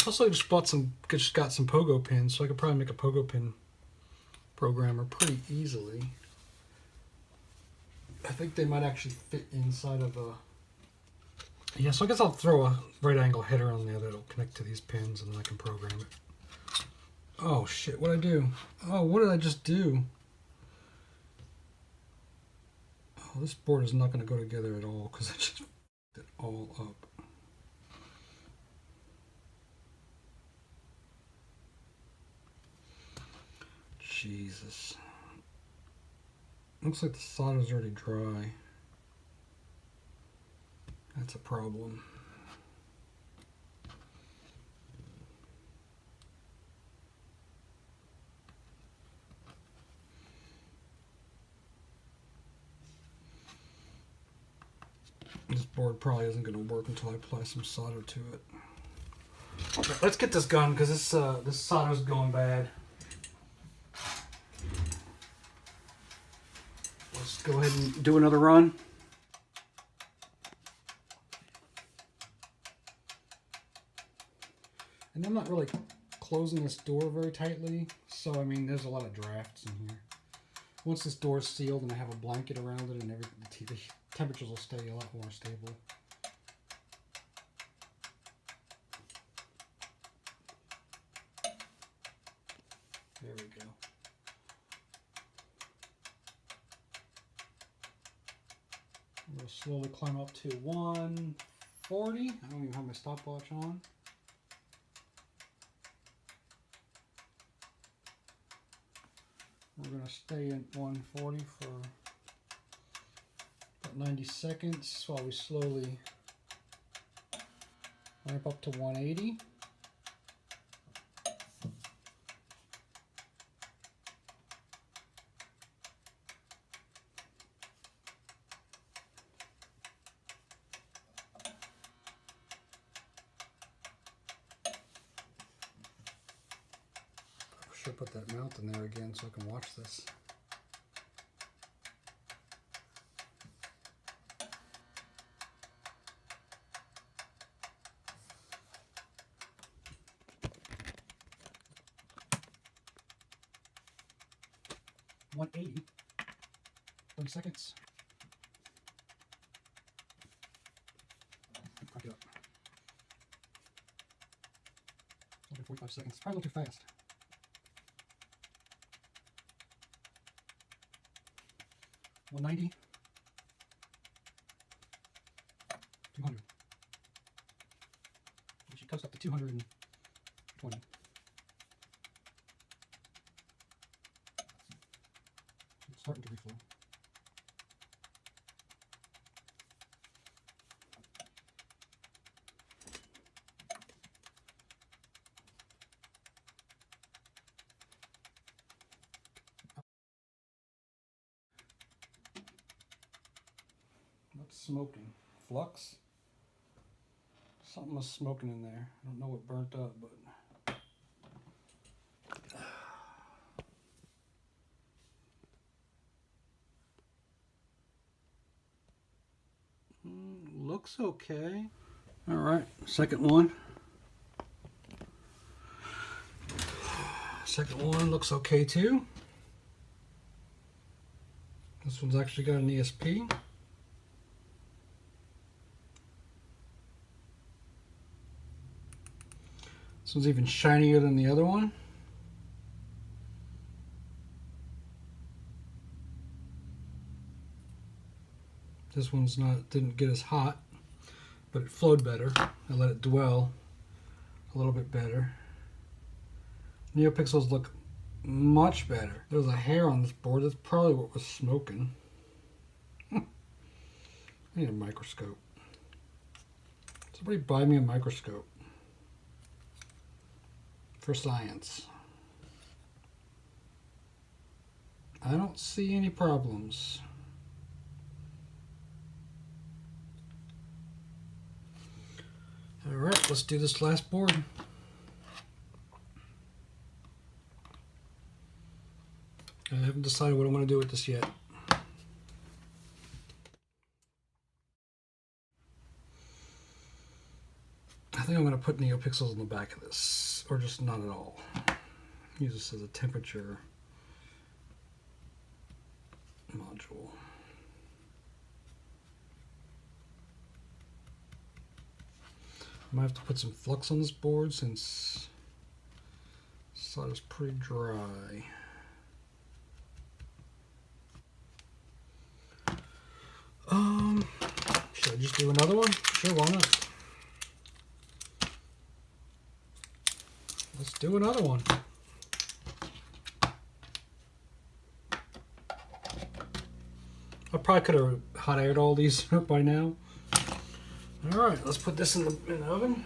Also, I just got some pogo pins, so I could probably make a pogo pin programmer pretty easily. I think they might actually fit inside of a. Yeah, so I guess I'll throw a right angle header on there that'll connect to these pins, and then I can program it. Oh shit! What'd I do? Oh, what did I just do? Oh, this board is not going to go together at all because I just f***ed it all up. Jesus. Looks like the solder's already dry. That's a problem. This board probably isn't going to work until I apply some solder to it. Okay, let's get this going because this solder's going bad. Let's go ahead and do another run. And I'm not really closing this door very tightly, so I mean there's a lot of drafts in here. Once this door is sealed and I have a blanket around it, and the temperatures will stay a lot more stable. There we go. We'll slowly climb up to 140. I don't even have my stopwatch on. We're going to stay at 140 for about 90 seconds while we slowly ramp up to 180. Should put that mount in there again so I can watch this. 180. 30 seconds. Crank it up. Only 45 seconds. Probably a little too fast. $190. 200. We should coast up to 220. It's starting to reflow. What's smoking? Flux? Something was smoking in there. I don't know what burnt up, but looks okay. All right, second one. Second one looks okay too. This one's actually got an ESP. This one's even shinier than the other one. This one's didn't get as hot, but it flowed better. I let it dwell a little bit better. NeoPixels look much better. There's a hair on this board. That's probably what was smoking. I need a microscope. Somebody buy me a microscope for science. I don't see any problems. All right, let's do this last board. I haven't decided what I want to do with this yet. I think I'm going to put NeoPixels on the back of this, or just not at all. Use this as a temperature module. I might have to put some flux on this board since solder's pretty dry. Should I just do another one? Sure, why not? Let's do another one. I probably could have hot aired all these by now. All right, let's put this in the oven.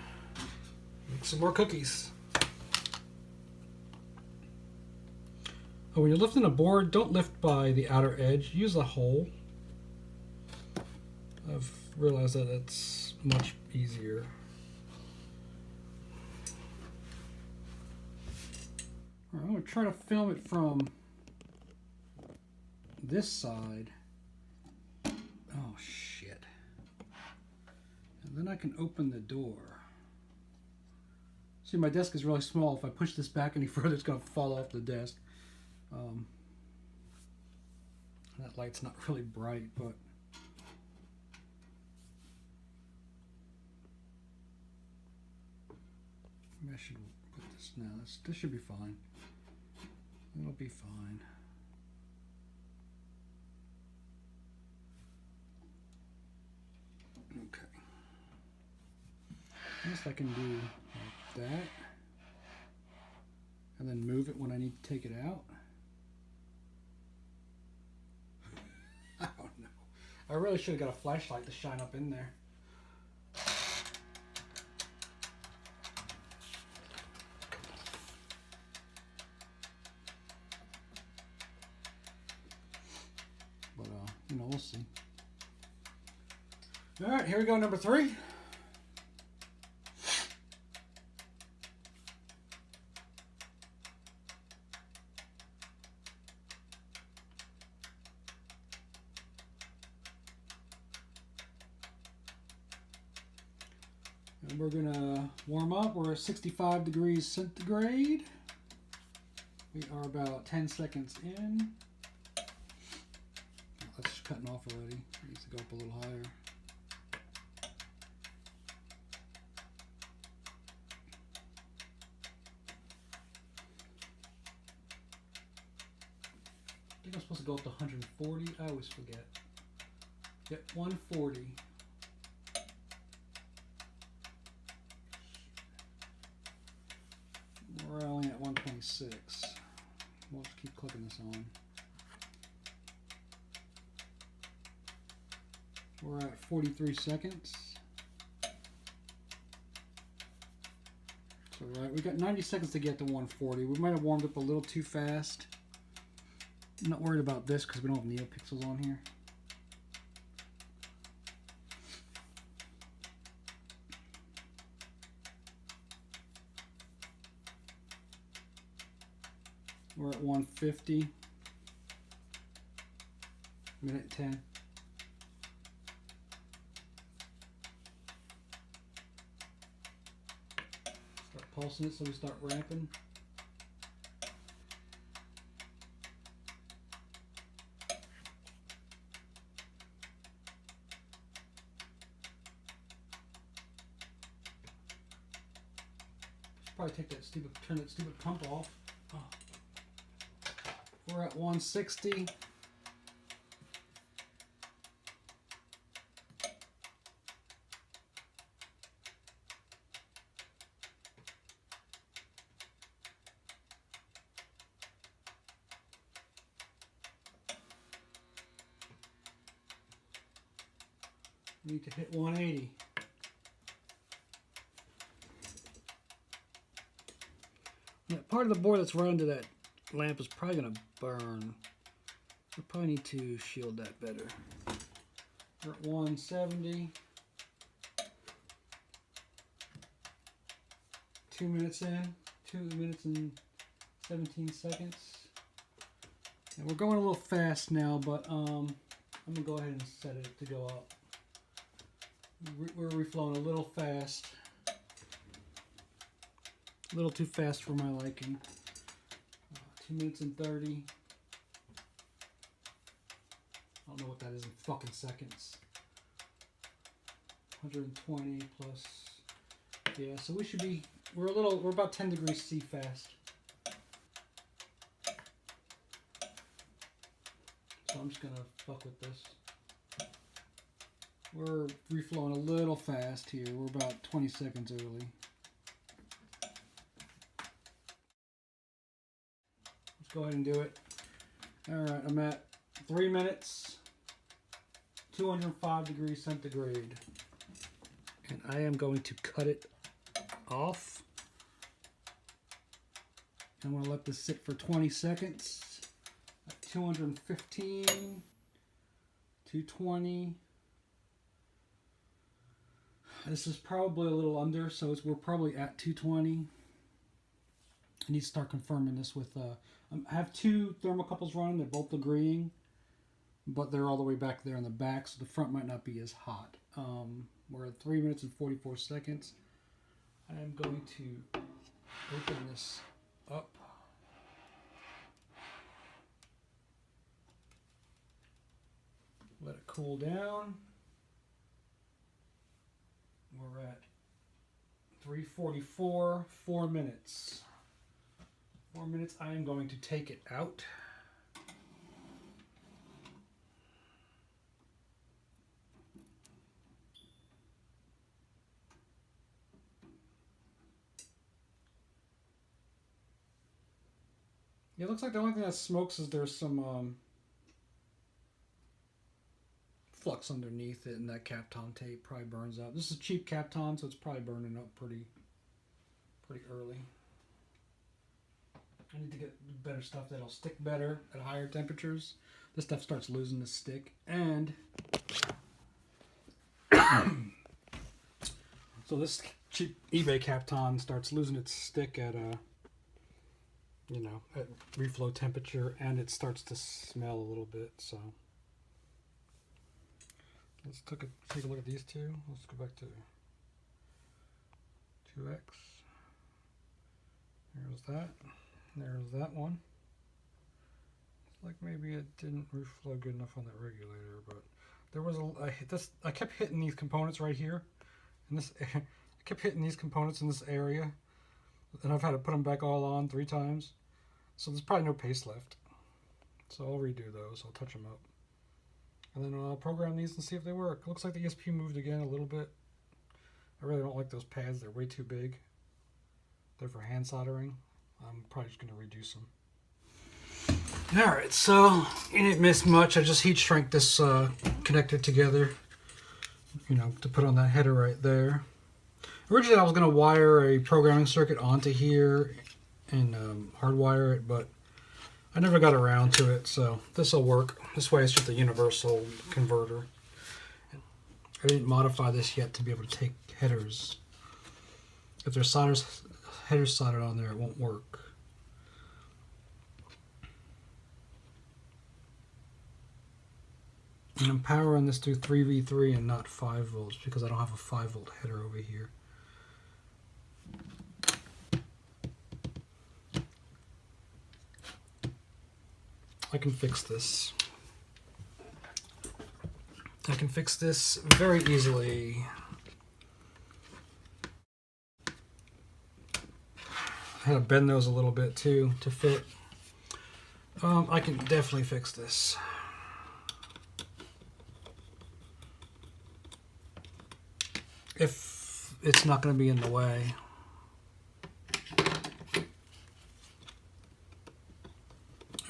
Make some more cookies. Oh, when you're lifting a board, don't lift by the outer edge. Use the hole. I've realized that it's much easier. All right, I'm going to try to film it from this side. Oh, shit. And then I can open the door. See, my desk is really small. If I push this back any further, it's going to fall off the desk. That light's not really bright, but maybe I should put this now. This should be fine. It'll be fine. Okay. I guess I can do like that. And then move it when I need to take it out. I don't know. I really should have got a flashlight to shine up in there. But, you know, we'll see. All right, here we go, number 3. And we're gonna warm up. We're at 65 degrees centigrade. We are about 10 seconds in. cutting off already. It needs to go up a little higher. I think I'm supposed to go up to 140. I always forget. Yep, 140. We're only at 126. We'll just keep clicking this on. We're at 43 seconds. So right, we got 90 seconds to get to 140. We might have warmed up a little too fast. I'm not worried about this because we don't have neopixels on here. We're at 150. Minute 10. Start pulsing it so we start ramping. Should probably take that stupid, turn that stupid pump off. Oh. We're at 160. We need to hit 180. Yeah, part of the board that's right under that lamp is probably going to burn. We probably need to shield that better. We're at 170. 2 minutes in. 2 minutes and 17 seconds. And we're going a little fast now, but I'm going to go ahead and set it to go up. We're reflowing a little fast. A little too fast for my liking. 2 minutes and 30. I don't know what that is in fucking seconds. 120 plus. Yeah, so we should be, we're about 10 degrees C fast. So I'm just gonna fuck with this. We're reflowing a little fast here. We're about 20 seconds early. Let's go ahead and do it. Alright, I'm at 3 minutes, 205 degrees centigrade. And I am going to cut it off. I'm going to let this sit for 20 seconds. At 215, 220. This is probably a little under, so we're probably at 220. I need to start confirming this with, I have 2 thermocouples running, they're both agreeing, but they're all the way back there in the back, so the front might not be as hot. We're at 3 minutes and 44 seconds. I am going to open this up. Let it cool down. We're at 3:44, 4 minutes. 4 minutes, I am going to take it out. Yeah, it looks like the only thing that smokes is there's some flux underneath it, and that Kapton tape probably burns up. This is cheap Kapton, so it's probably burning up pretty early. I need to get better stuff that'll stick better at higher temperatures. This stuff starts losing the stick, and so this cheap eBay Kapton starts losing its stick at at reflow temperature, and it starts to smell a little bit. So let's take a look at these two. Let's go back to 2x. There's that. There's that one. Like maybe it didn't reflow good enough on that regulator, but there was I kept hitting these components right here, and this I kept hitting these components in this area, and I've had to put them back all on 3 times, so there's probably no paste left. So I'll redo those. I'll touch them up, and then I'll program these and see if they work. It looks like the ESP moved again a little bit. I really don't like those pads. They're way too big. They're for hand soldering. I'm probably just going to reduce them. Alright, so you didn't miss much. I just heat shrank this connector together, you know, to put on that header right there. Originally I was going to wire a programming circuit onto here and hardwire it, but I never got around to it, so this will work. This way it's just a universal converter. I didn't modify this yet to be able to take headers. If there's headers soldered on there, it won't work. And I'm powering this through 3v3 and not 5 volts because I don't have a 5 volt header over here. I can fix this. I can fix this very easily. I had to bend those a little bit too to fit. I can definitely fix this. If it's not going to be in the way.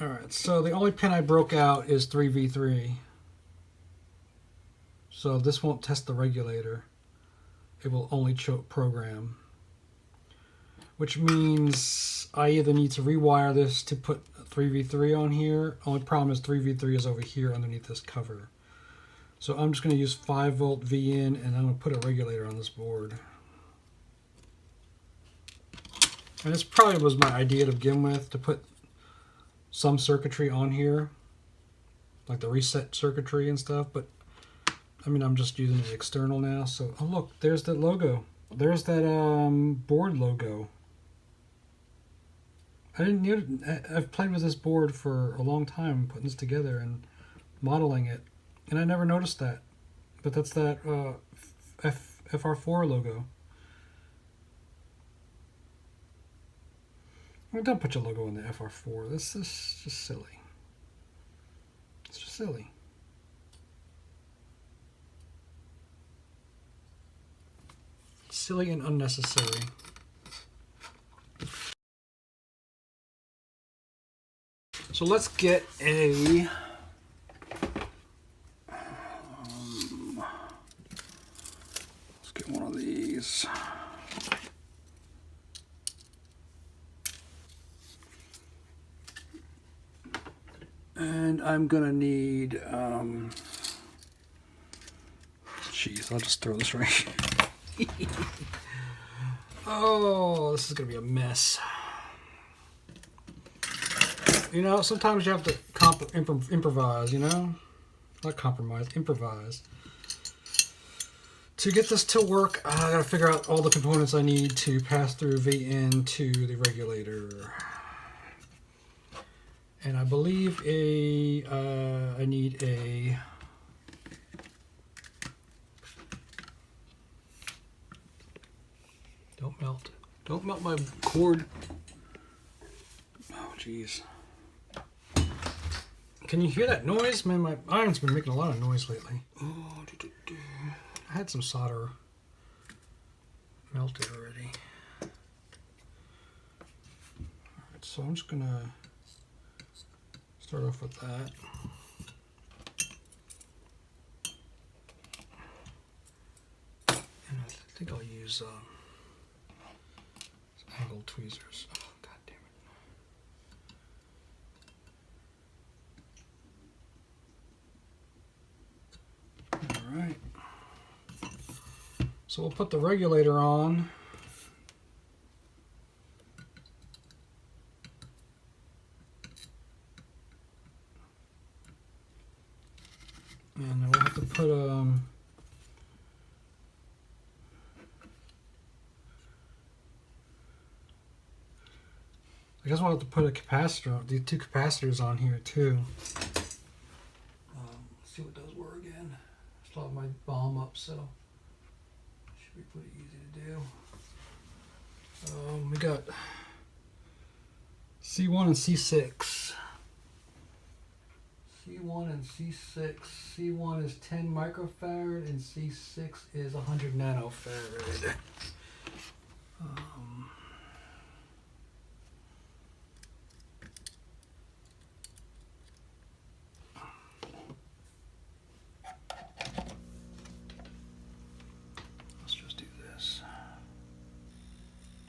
Alright, so the only pin I broke out is 3v3. So this won't test the regulator. It will only program. Which means I either need to rewire this to put 3v3 on here. Only problem is 3v3 is over here underneath this cover. So I'm just going to use 5 volt V in, and I'm going to put a regulator on this board. And this probably was my idea to begin with, to put some circuitry on here, like the reset circuitry and stuff, but I mean I'm just using it external now. So oh look, there's that logo. There's that board logo. I didn't need it. I've played with this board for a long time, putting this together and modeling it. And I never noticed that, but that's that FR4 logo. Well, don't put your logo in the FR4. This is just silly. It's just silly. Silly and unnecessary. So let's get a... one of these. And I'm gonna need jeez, I'll just throw this right here. Oh, this is gonna be a mess. You know, sometimes you have to improvise, you know? Not compromise, improvise. To get this to work, I gotta figure out all the components I need to pass through V into the regulator. And I believe I need a don't melt my cord. Oh jeez. Can you hear that noise? Man, my iron's been making a lot of noise lately. Oh, I had some solder melted already. Alright, so I'm just gonna start off with that. And I think I'll use some angled tweezers. Oh, god damn it. Alright. So we'll put the regulator on. And then we'll have to put I guess we'll have to put a capacitor, these two capacitors on here too. Let's see what those were again. Still have my bomb up, so should be pretty easy to do. We got C1 and C6. C1 and C6. C1 is 10 microfarad and C6 is 100 nanofarad. Let's just do this.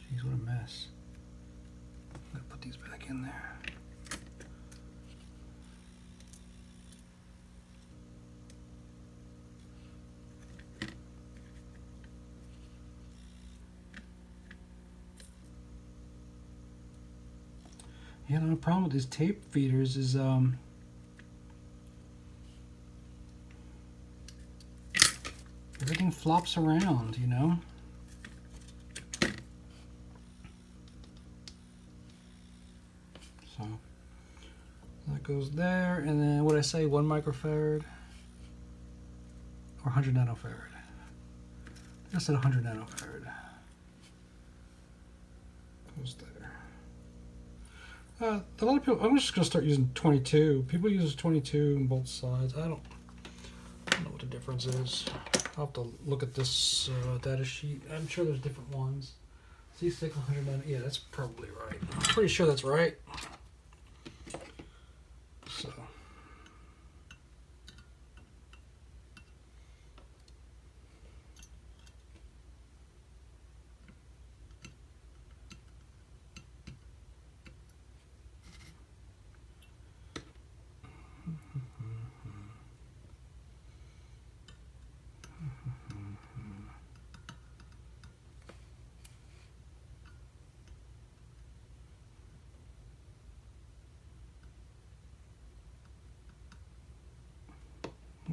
Jeez, what a mess. I'm gonna put these back in there. Yeah, the problem with these tape feeders is everything flops around, you know? So that goes there, and then what did I say, 1 microfarad or 100 nanofarad? I said 100 nanofarad. Goes there. A lot of people, I'm just going to start using 22. People use 22 on both sides. I don't know what the difference is. I'll have to look at this data sheet. I'm sure there's different ones. C6, 100 nano, yeah, that's probably right. I'm pretty sure that's right. So.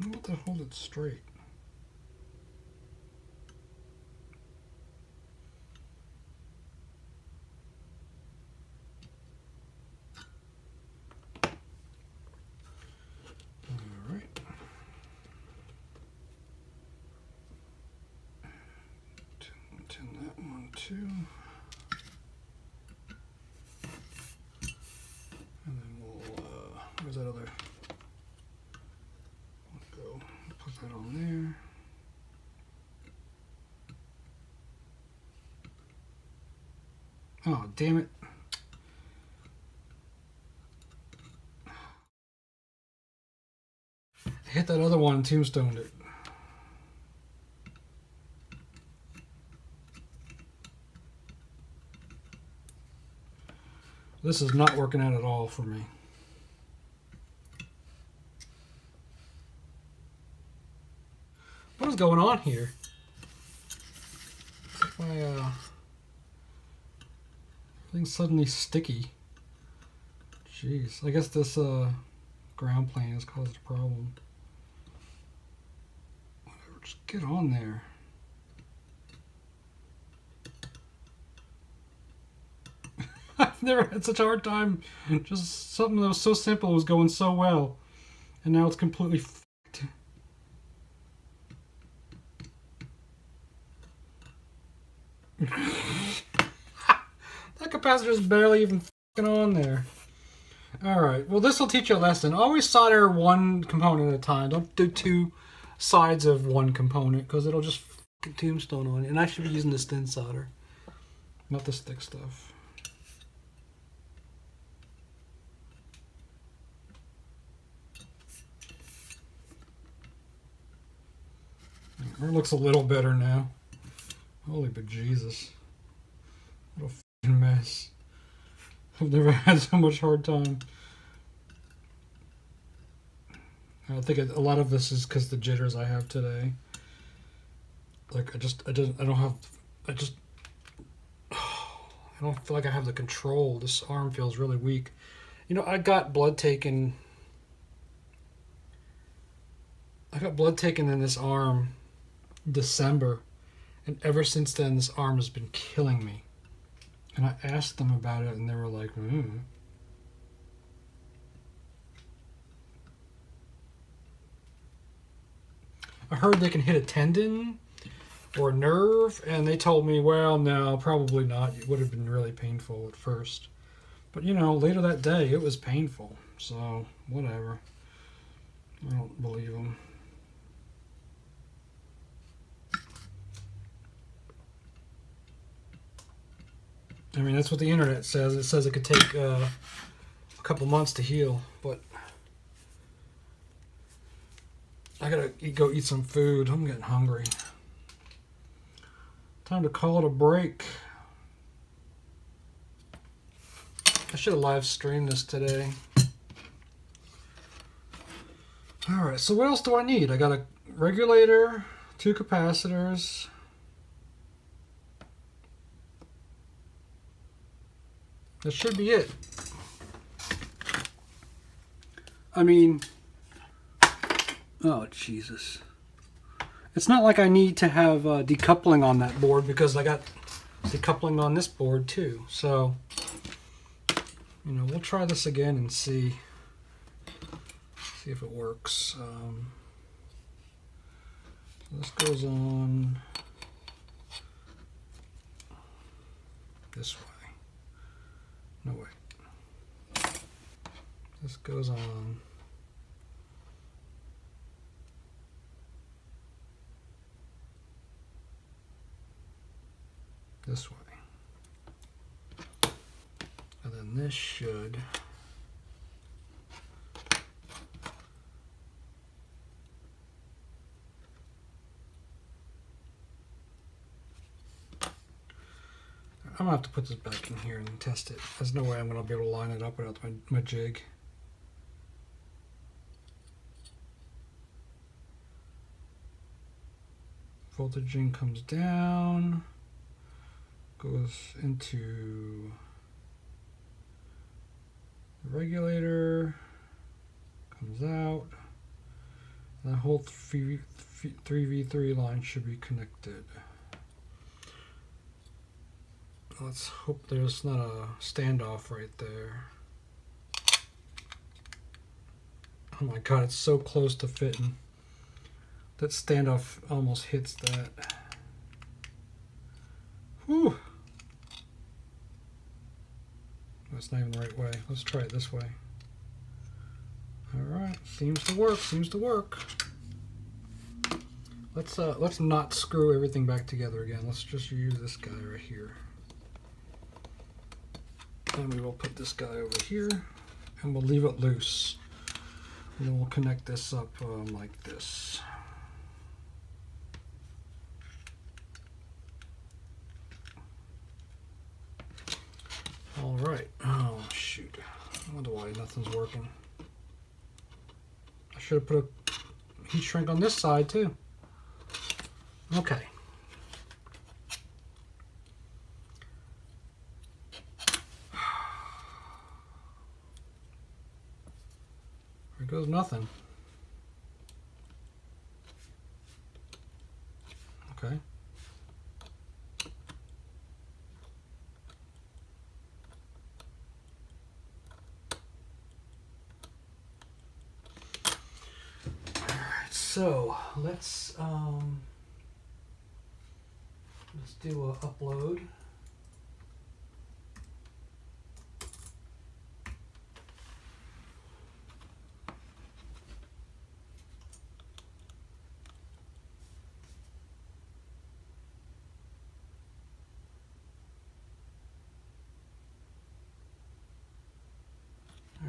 What to hold it straight? All right. Tin that one too. And then we'll, where's that other? Put that on there. Oh, damn it. I hit that other one and tombstoned it. This is not working out at all for me. What is going on here? My everything's suddenly sticky. Jeez, I guess this ground plane has caused a problem. Whatever, just get on there. I've never had such a hard time. Just something that was so simple was going so well, and now it's completely f***ed. That capacitor's barely even f***ing on there. Alright, well this will teach you a lesson. Always solder one component at a time. Don't do two sides of one component, because it'll just f***ing tombstone on you. And I should be using this thin solder, not this thick stuff. It looks a little better now. Holy bejesus. What a f***ing mess. I've never had so much hard time. I think a lot of this is because the jitters I have today. Like I don't feel like I have the control. This arm feels really weak. You know, I got blood taken in this arm in December, and ever since then this arm has been killing me. And I asked them about it, and they were like, I heard they can hit a tendon or a nerve, and they told me, well, no, probably not. It would have been really painful at first. But, you know, later that day, it was painful. So, whatever. I don't believe them. I mean, that's what the internet says. It says it could take a couple months to heal, but I gotta go eat some food. I'm getting hungry. Time to call it a break. I should have live streamed this today. Alright, so what else do I need? I got a regulator, 2 capacitors. That should be it. I mean, oh Jesus. It's not like I need to have decoupling on that board because I got decoupling on this board too. So, you know, we'll try this again and see if it works. This goes on this way. No, wait. This goes on this way. And then this should I'm gonna have to put this back in here and test it. There's no way I'm gonna be able to line it up without my jig. Voltaging comes down, goes into the regulator, comes out. And that whole 3v3 line should be connected. Let's hope there's not a standoff right there. Oh my god, it's so close to fitting. That standoff almost hits that. Whew. That's not even the right way. Let's try it this way. Alright, seems to work, seems to work. Let's not screw everything back together again. Let's just use this guy right here. And we will put this guy over here, and we'll leave it loose. And then we'll connect this up like this. All right. Oh, shoot. I wonder why nothing's working. I should have put a heat shrink on this side, too. Okay. There goes nothing. Okay. So let's do a upload.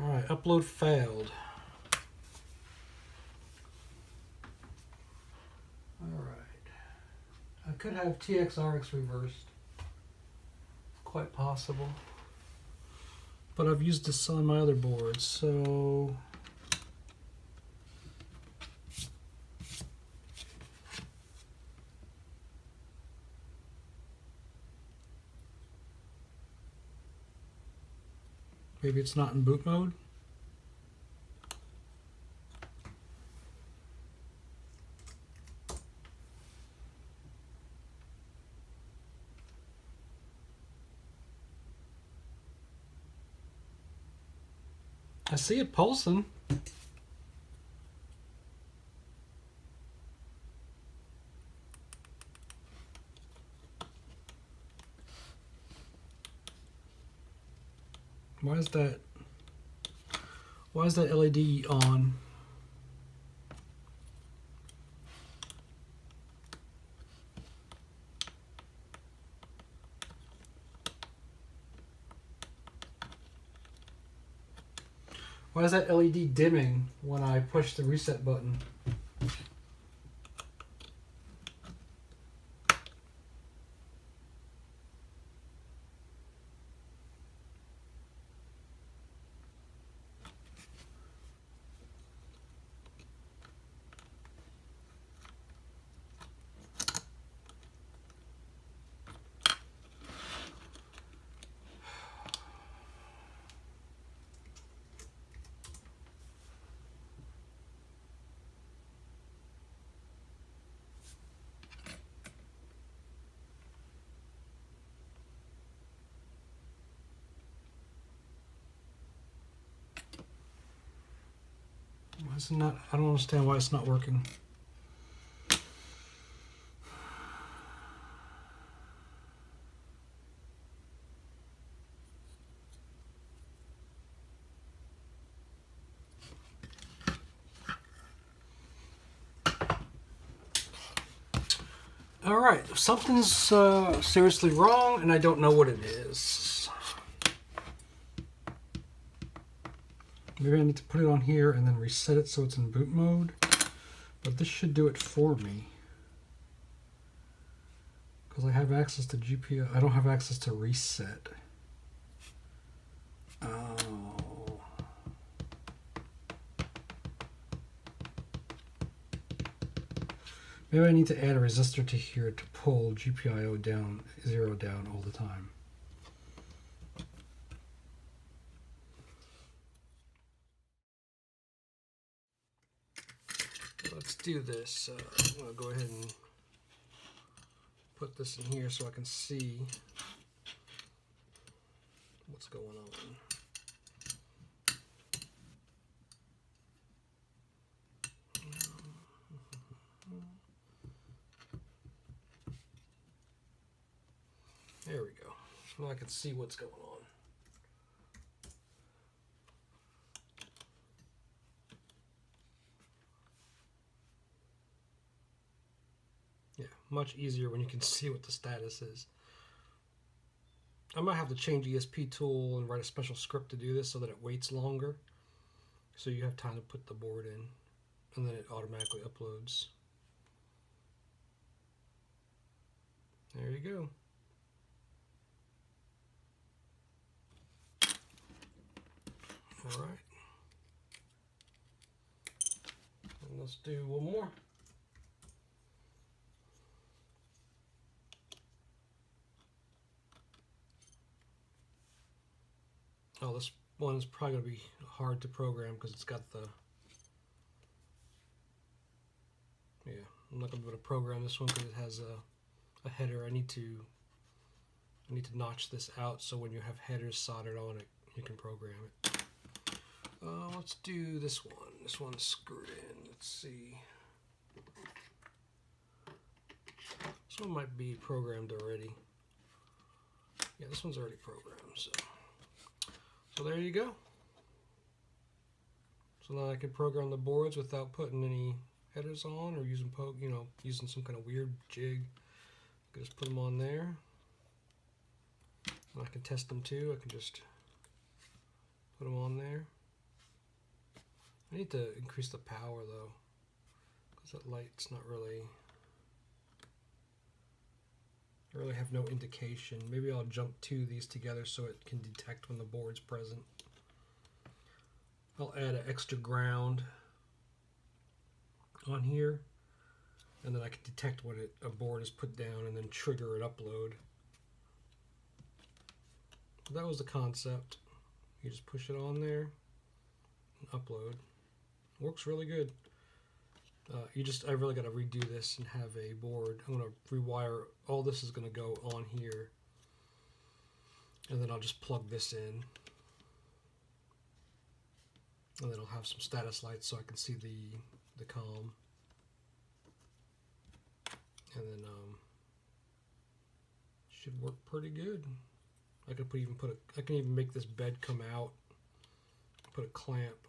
All right, upload failed. I could have TXRX reversed. Quite possible. But I've used this on my other boards, so maybe it's not in boot mode. I see it pulsing. Why is that LED on? Why is that LED dimming when I push the reset button? Why is it not? I don't understand why it's not working. All right, something's seriously wrong, and I don't know what it is. Maybe I need to put it on here and then reset it so it's in boot mode. But this should do it for me. Because I have access to GPIO. I don't have access to reset. Oh. Maybe I need to add a resistor to here to pull GPIO down, 0 down all the time. Let's do this. I'm going to go ahead and put this in here so I can see what's going on. There we go. Now I can see what's going on. Yeah, much easier when you can see what the status is. I might have to change ESP tool and write a special script to do this so that it waits longer. So you have time to put the board in and then it automatically uploads. There you go. All right. And let's do one more. Oh, this one is probably going to be hard to program because it's got the... Yeah, I'm not going to be able to program this one because it has a header. I need to notch this out so when you have headers soldered on it, you can program it. Let's do this one. This one's screwed in. Let's see. This one might be programmed already. Yeah, this one's already programmed. So there you go. So now I can program the boards without putting any headers on or using using some kind of weird jig. I can just put them on there. And I can test them too. I can just put them on there. I need to increase the power though, because that light's not really... I really have no indication. Maybe I'll jump two of these together so it can detect when the board's present. I'll add an extra ground on here, and then I can detect when a board is put down and then trigger an upload. That was the concept. You just push it on there and upload. Works really good. I really got to redo this and have a board. I'm going to rewire. All this is going to go on here, and then I'll just plug this in. And then I'll have some status lights so I can see the column. And then should work pretty good. I can I can even make this bed come out. Put a clamp.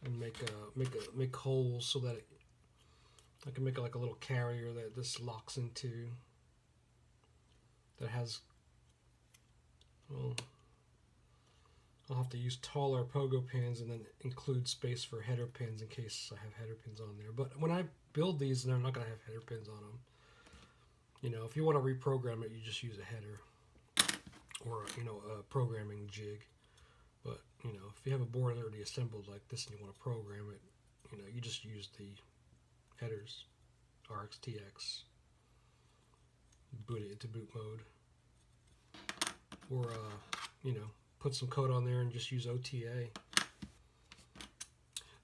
And make holes so that I can make like a little carrier that this locks into. That has, well, I'll have to use taller pogo pins and then include space for header pins in case I have header pins on there. But when I build these, they're not going to have header pins on them. You know, if you want to reprogram it, you just use a header or a programming jig. But you know, if you have a board already assembled like this and you want to program it, you just use the headers, RxTX, boot it into boot mode, or put some code on there and just use OTA.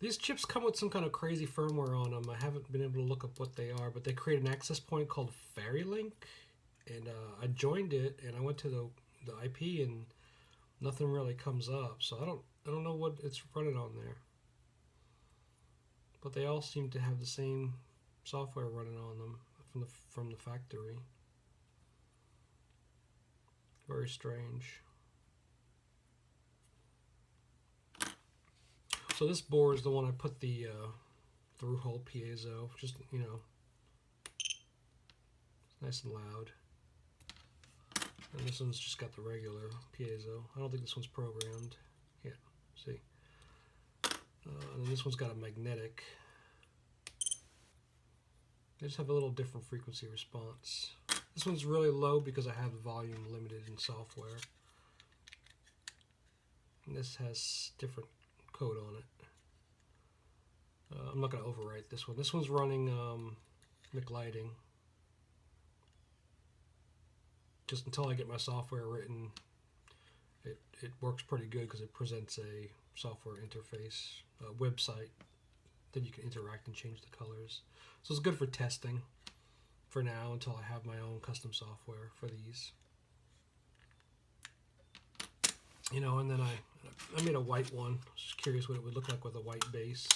These chips come with some kind of crazy firmware on them. I haven't been able to look up what they are, but they create an access point called FairyLink, and I joined it and I went to the IP and nothing really comes up, so I don't know what it's running on there. But they all seem to have the same software running on them from the factory. Very strange. So this board is the one I put the through-hole piezo, just it's nice and loud. And this one's just got the regular piezo. I don't think this one's programmed. Yeah, see. And then this one's got a magnetic. They just have a little different frequency response. This one's really low because I have the volume limited in software. And this has different code on it. I'm not going to overwrite this one. This one's running McLighting. Just until I get my software written, it works pretty good because it presents a software interface, a website that you can interact and change the colors. So it's good for testing for now until I have my own custom software for these. And then I made a white one. Just curious what it would look like with a white base.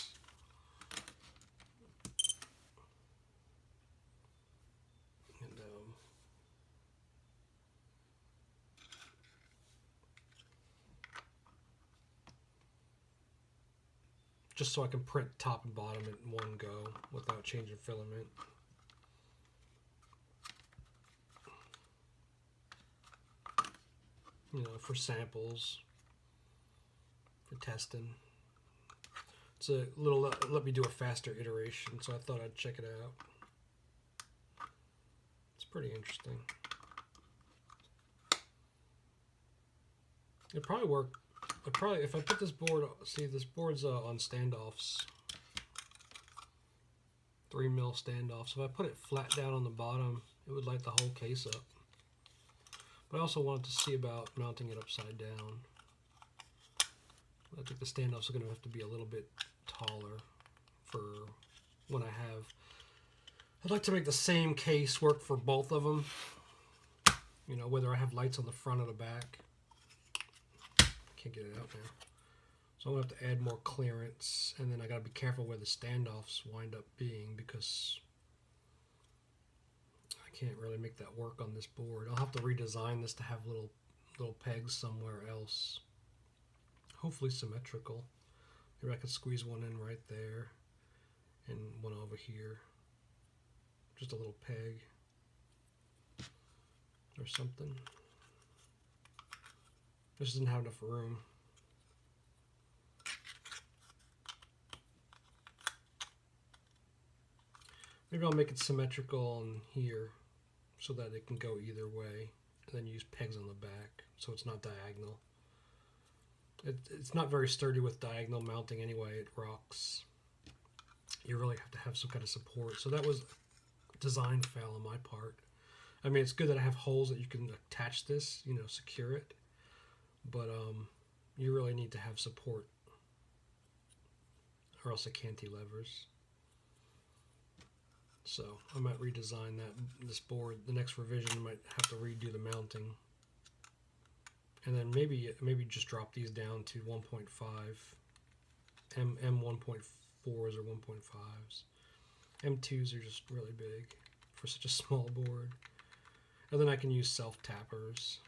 Just so I can print top and bottom in one go without changing filament. For samples, for testing. It's a little, let me do a faster iteration, so I thought I'd check it out. It's pretty interesting. It'd probably work. If I put this board, see this board's on standoffs, 3mm standoffs. If I put it flat down on the bottom, it would light the whole case up. But I also wanted to see about mounting it upside down. I think the standoffs are going to have to be a little bit taller for when I have. I'd like to make the same case work for both of them. Whether I have lights on the front or the back. Can't get it out now. So I'm going to have to add more clearance, and then I got to be careful where the standoffs wind up being because I can't really make that work on this board. I'll have to redesign this to have little pegs somewhere else. Hopefully symmetrical. Maybe I could squeeze one in right there and one over here. Just a little peg or something. This doesn't have enough room. Maybe I'll make it symmetrical on here so that it can go either way, and then use pegs on the back so it's not diagonal. It's not very sturdy with diagonal mounting anyway. It rocks. You really have to have some kind of support. So that was a design fail on my part. I mean, it's good that I have holes that you can attach this, secure it. But you really need to have support, or else it cantilevers. So I might redesign this board. The next revision I might have to redo the mounting And then maybe just drop these down to 1.5 M 1.4s or 1.5s. M2s are just really big for such a small board. And then I can use self-tappers.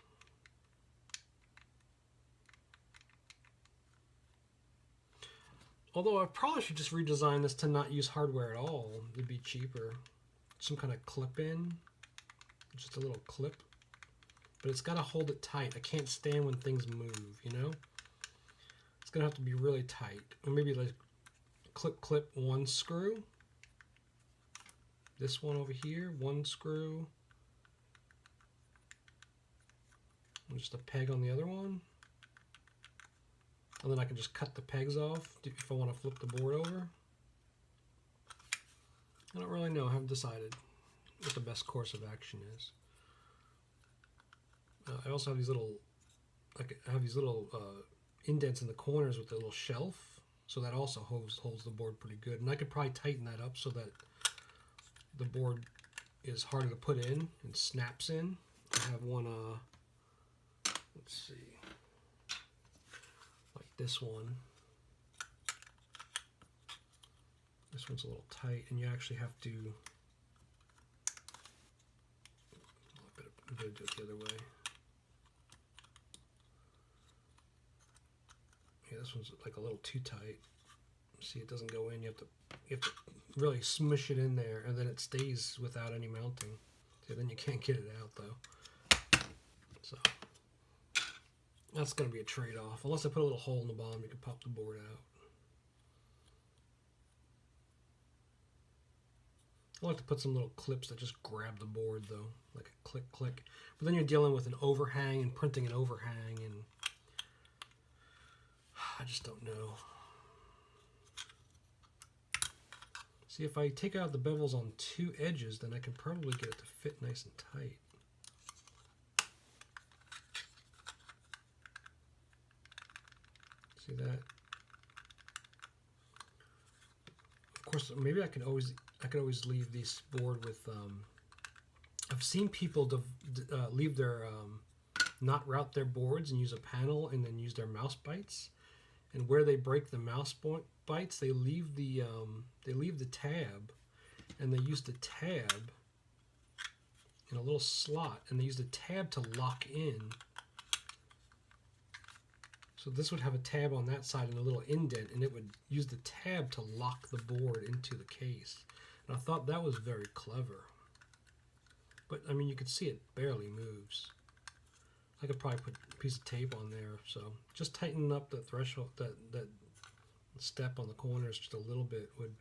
Although I probably should just redesign this to not use hardware at all. It'd be cheaper. Some kind of clip-in. Just a little clip. But it's got to hold it tight. I can't stand when things move, you know? It's going to have to be really tight. Or maybe like clip one screw. This one over here, one screw. And just a peg on the other one. And then I can just cut the pegs off if I want to flip the board over. I don't really know. I haven't decided what the best course of action is. I also have these little, indents in the corners with the little shelf, so that also holds the board pretty good. And I could probably tighten that up so that the board is harder to put in and snaps in. I have one, let's see, like this one. This one's a little tight, and you actually have to. I better do it the other way. Yeah, this one's like a little too tight. See, it doesn't go in. You have to really smush it in there, and then it stays without any mounting. So then you can't get it out though. So that's going to be a trade-off. Unless I put a little hole in the bottom, you can pop the board out. I like to put some little clips that just grab the board though, like a click click. But then you're dealing with an overhang and printing an overhang, and I just don't know. See, if I take out the bevels on two edges, then I can probably get it to fit nice and tight. See that? Of course, maybe I could always leave this board with. I've seen people leave their not route their boards and use a panel and then use their mouse bites. And where they break the mouse bites, they leave the tab, and they use the tab in a little slot, and they use the tab to lock in. So this would have a tab on that side and a little indent, and it would use the tab to lock the board into the case. And I thought that was very clever. But I mean, you can see it barely moves. I could probably put a piece of tape on there. So just tightening up the threshold, that step on the corners just a little bit would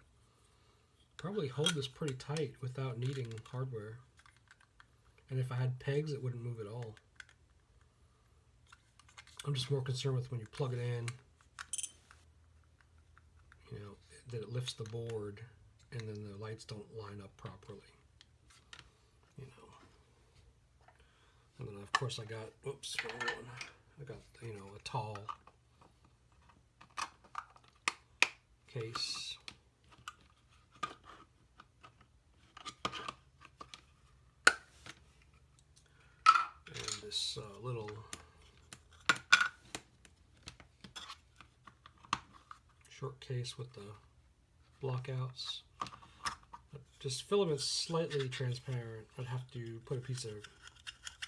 probably hold this pretty tight without needing hardware. And if I had pegs, it wouldn't move at all. I'm just more concerned with when you plug it in, you know, that it lifts the board and then the lights don't line up properly, you know. And then of course I got, oops, wrong one. I got, you know, a tall case. And this little short case with the blockouts. Just filament's slightly transparent. I'd have to put a piece of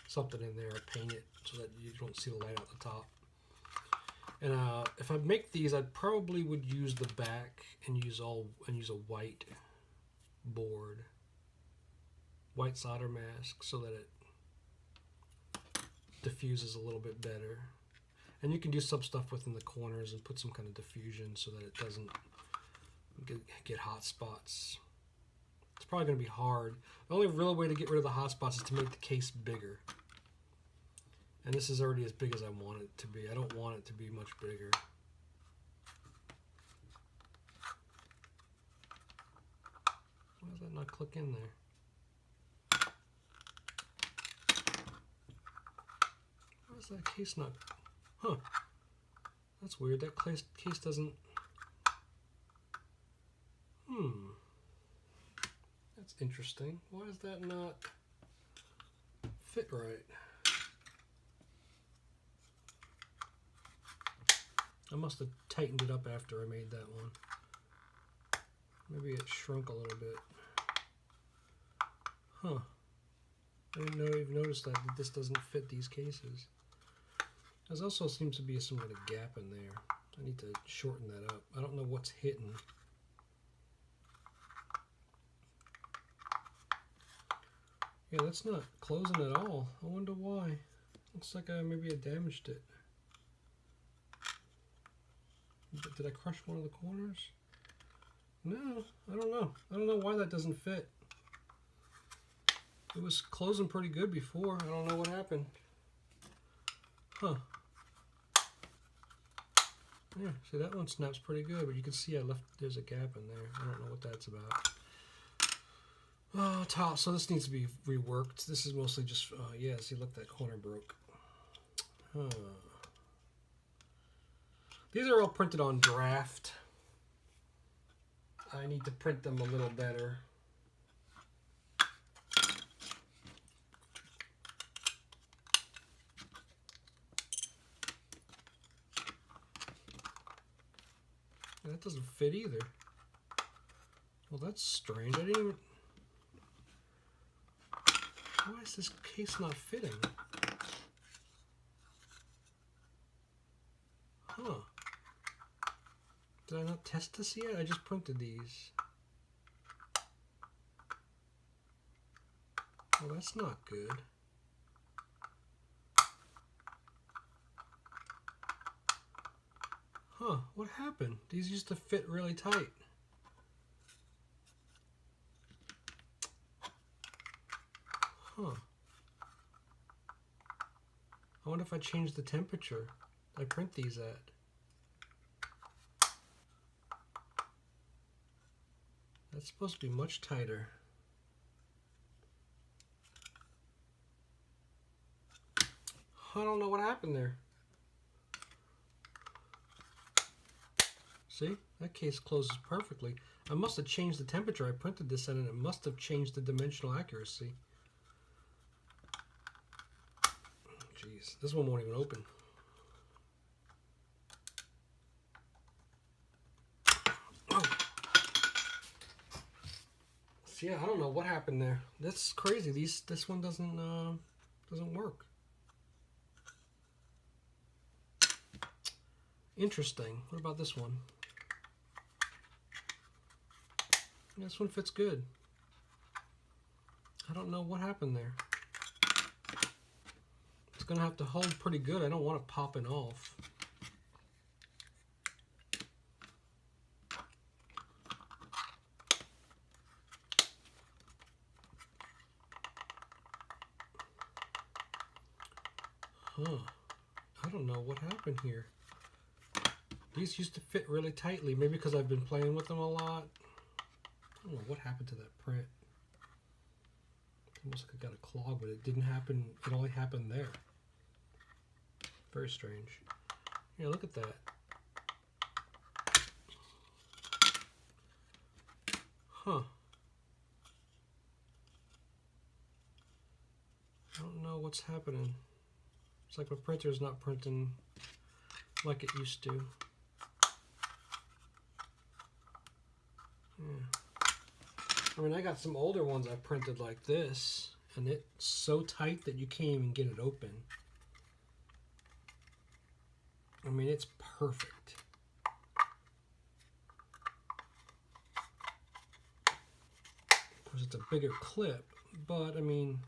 something in there, paint it so that you don't see the light out the top. And if I make these, I probably would use the back and use a white board, white solder mask, so that it diffuses a little bit better. And you can do some stuff within the corners and put some kind of diffusion so that it doesn't get hot spots. It's probably going to be hard. The only real way to get rid of the hot spots is to make the case bigger. And this is already as big as I want it to be. I don't want it to be much bigger. Why does that not click in there? Why is that case not... Huh. That's weird. That case doesn't... That's interesting. Why does that not fit right? I must have tightened it up after I made that one. Maybe it shrunk a little bit. Huh. I didn't even notice that this doesn't fit these cases. There also seems to be some kind of gap in there. I need to shorten that up. I don't know what's hitting. Yeah, that's not closing at all. I wonder why. Looks like maybe I damaged it. Did I crush one of the corners? No, I don't know. I don't know why that doesn't fit. It was closing pretty good before. I don't know what happened. Huh. Yeah, see, that one snaps pretty good, but you can see there's a gap in there. I don't know what that's about. Oh, top. So this needs to be reworked. This is mostly just, yeah, see, look, that corner broke. Huh. These are all printed on draft. I need to print them a little better. That doesn't fit either. Well, that's strange. I didn't even... Why is this case not fitting? Huh. Did I not test this yet? I just printed these. Well, that's not good. Huh, what happened? These used to fit really tight. Huh. I wonder if I change the temperature I print these at. That's supposed to be much tighter. I don't know what happened there. See, that case closes perfectly. I must have changed the temperature I printed this at, and it must have changed the dimensional accuracy. Jeez, this one won't even open. Oh. So yeah, I don't know what happened there. That's crazy. This one doesn't work. Interesting. What about this one? This one fits good. I don't know what happened there. It's gonna have to hold pretty good. I don't want it popping off. Huh. I don't know what happened here. These used to fit really tightly. Maybe because I've been playing with them a lot. I don't know what happened to that print. Almost like it got a clog, but it didn't happen. It only happened there. Very strange. Yeah, look at that. Huh. I don't know what's happening. It's like my printer's not printing like it used to. Yeah. I mean, I got some older ones I printed like this, and it's so tight that you can't even get it open. I mean, it's perfect. Of course, it's a bigger clip, but I mean,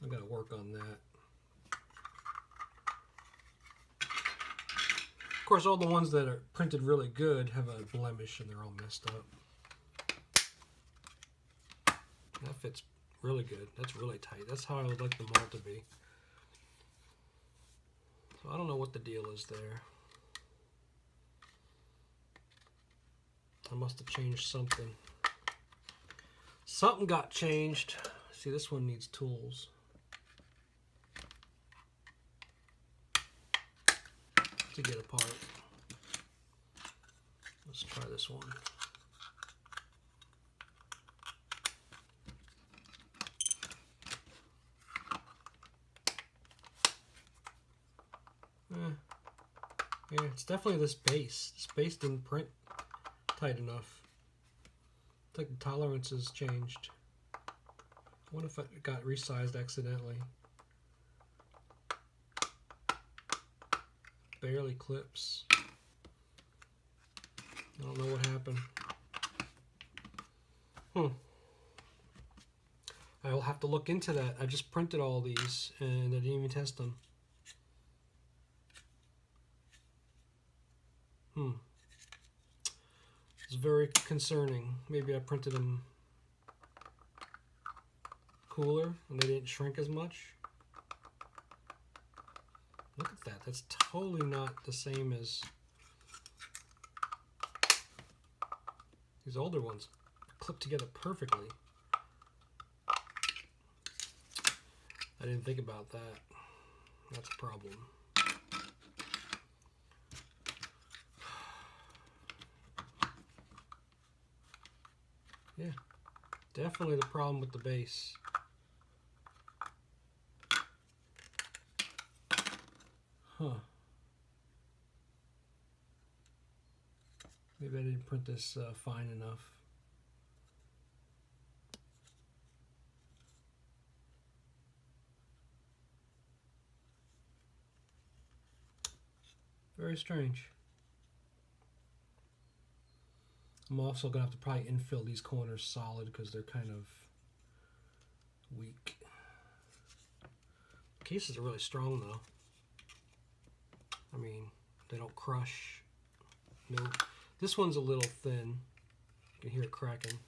I gotta work on that. Of course, all the ones that are printed really good have a blemish and they're all messed up. That fits really good. That's really tight. That's how I would like them all to be. So I don't know what the deal is there. I must have changed something. Something got changed. See, this one needs tools. To get apart. Let's try this one. Yeah, it's definitely this base. This base didn't print tight enough. It's like the tolerances changed. I wonder if it got resized accidentally. Barely clips. I don't know what happened. I will have to look into that. I just printed all these and I didn't even test them. It's very concerning. Maybe I printed them cooler and they didn't shrink as much. Look at that. That's totally not the same as these older ones. Clip together perfectly. I didn't think about that. That's a problem. Yeah, definitely the problem with the base. Maybe I didn't print this fine enough. Very strange. I'm also going to have to probably infill these corners solid because they're kind of weak. The cases are really strong though. I mean, they don't crush. No, this one's a little thin. You can hear it cracking.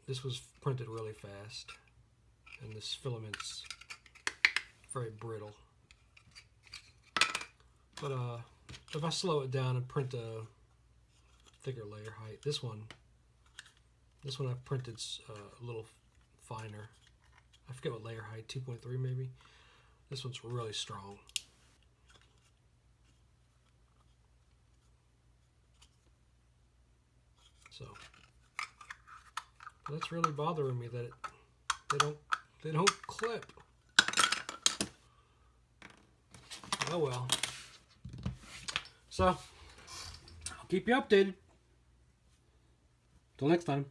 This was printed really fast, and this filament's very brittle. But if I slow it down and print a thicker layer height, this one I've printed a little finer. I forget what layer height, 2.3 maybe. This one's really strong. So that's really bothering me that they don't clip. Oh well. So I'll keep you updated. Till next time.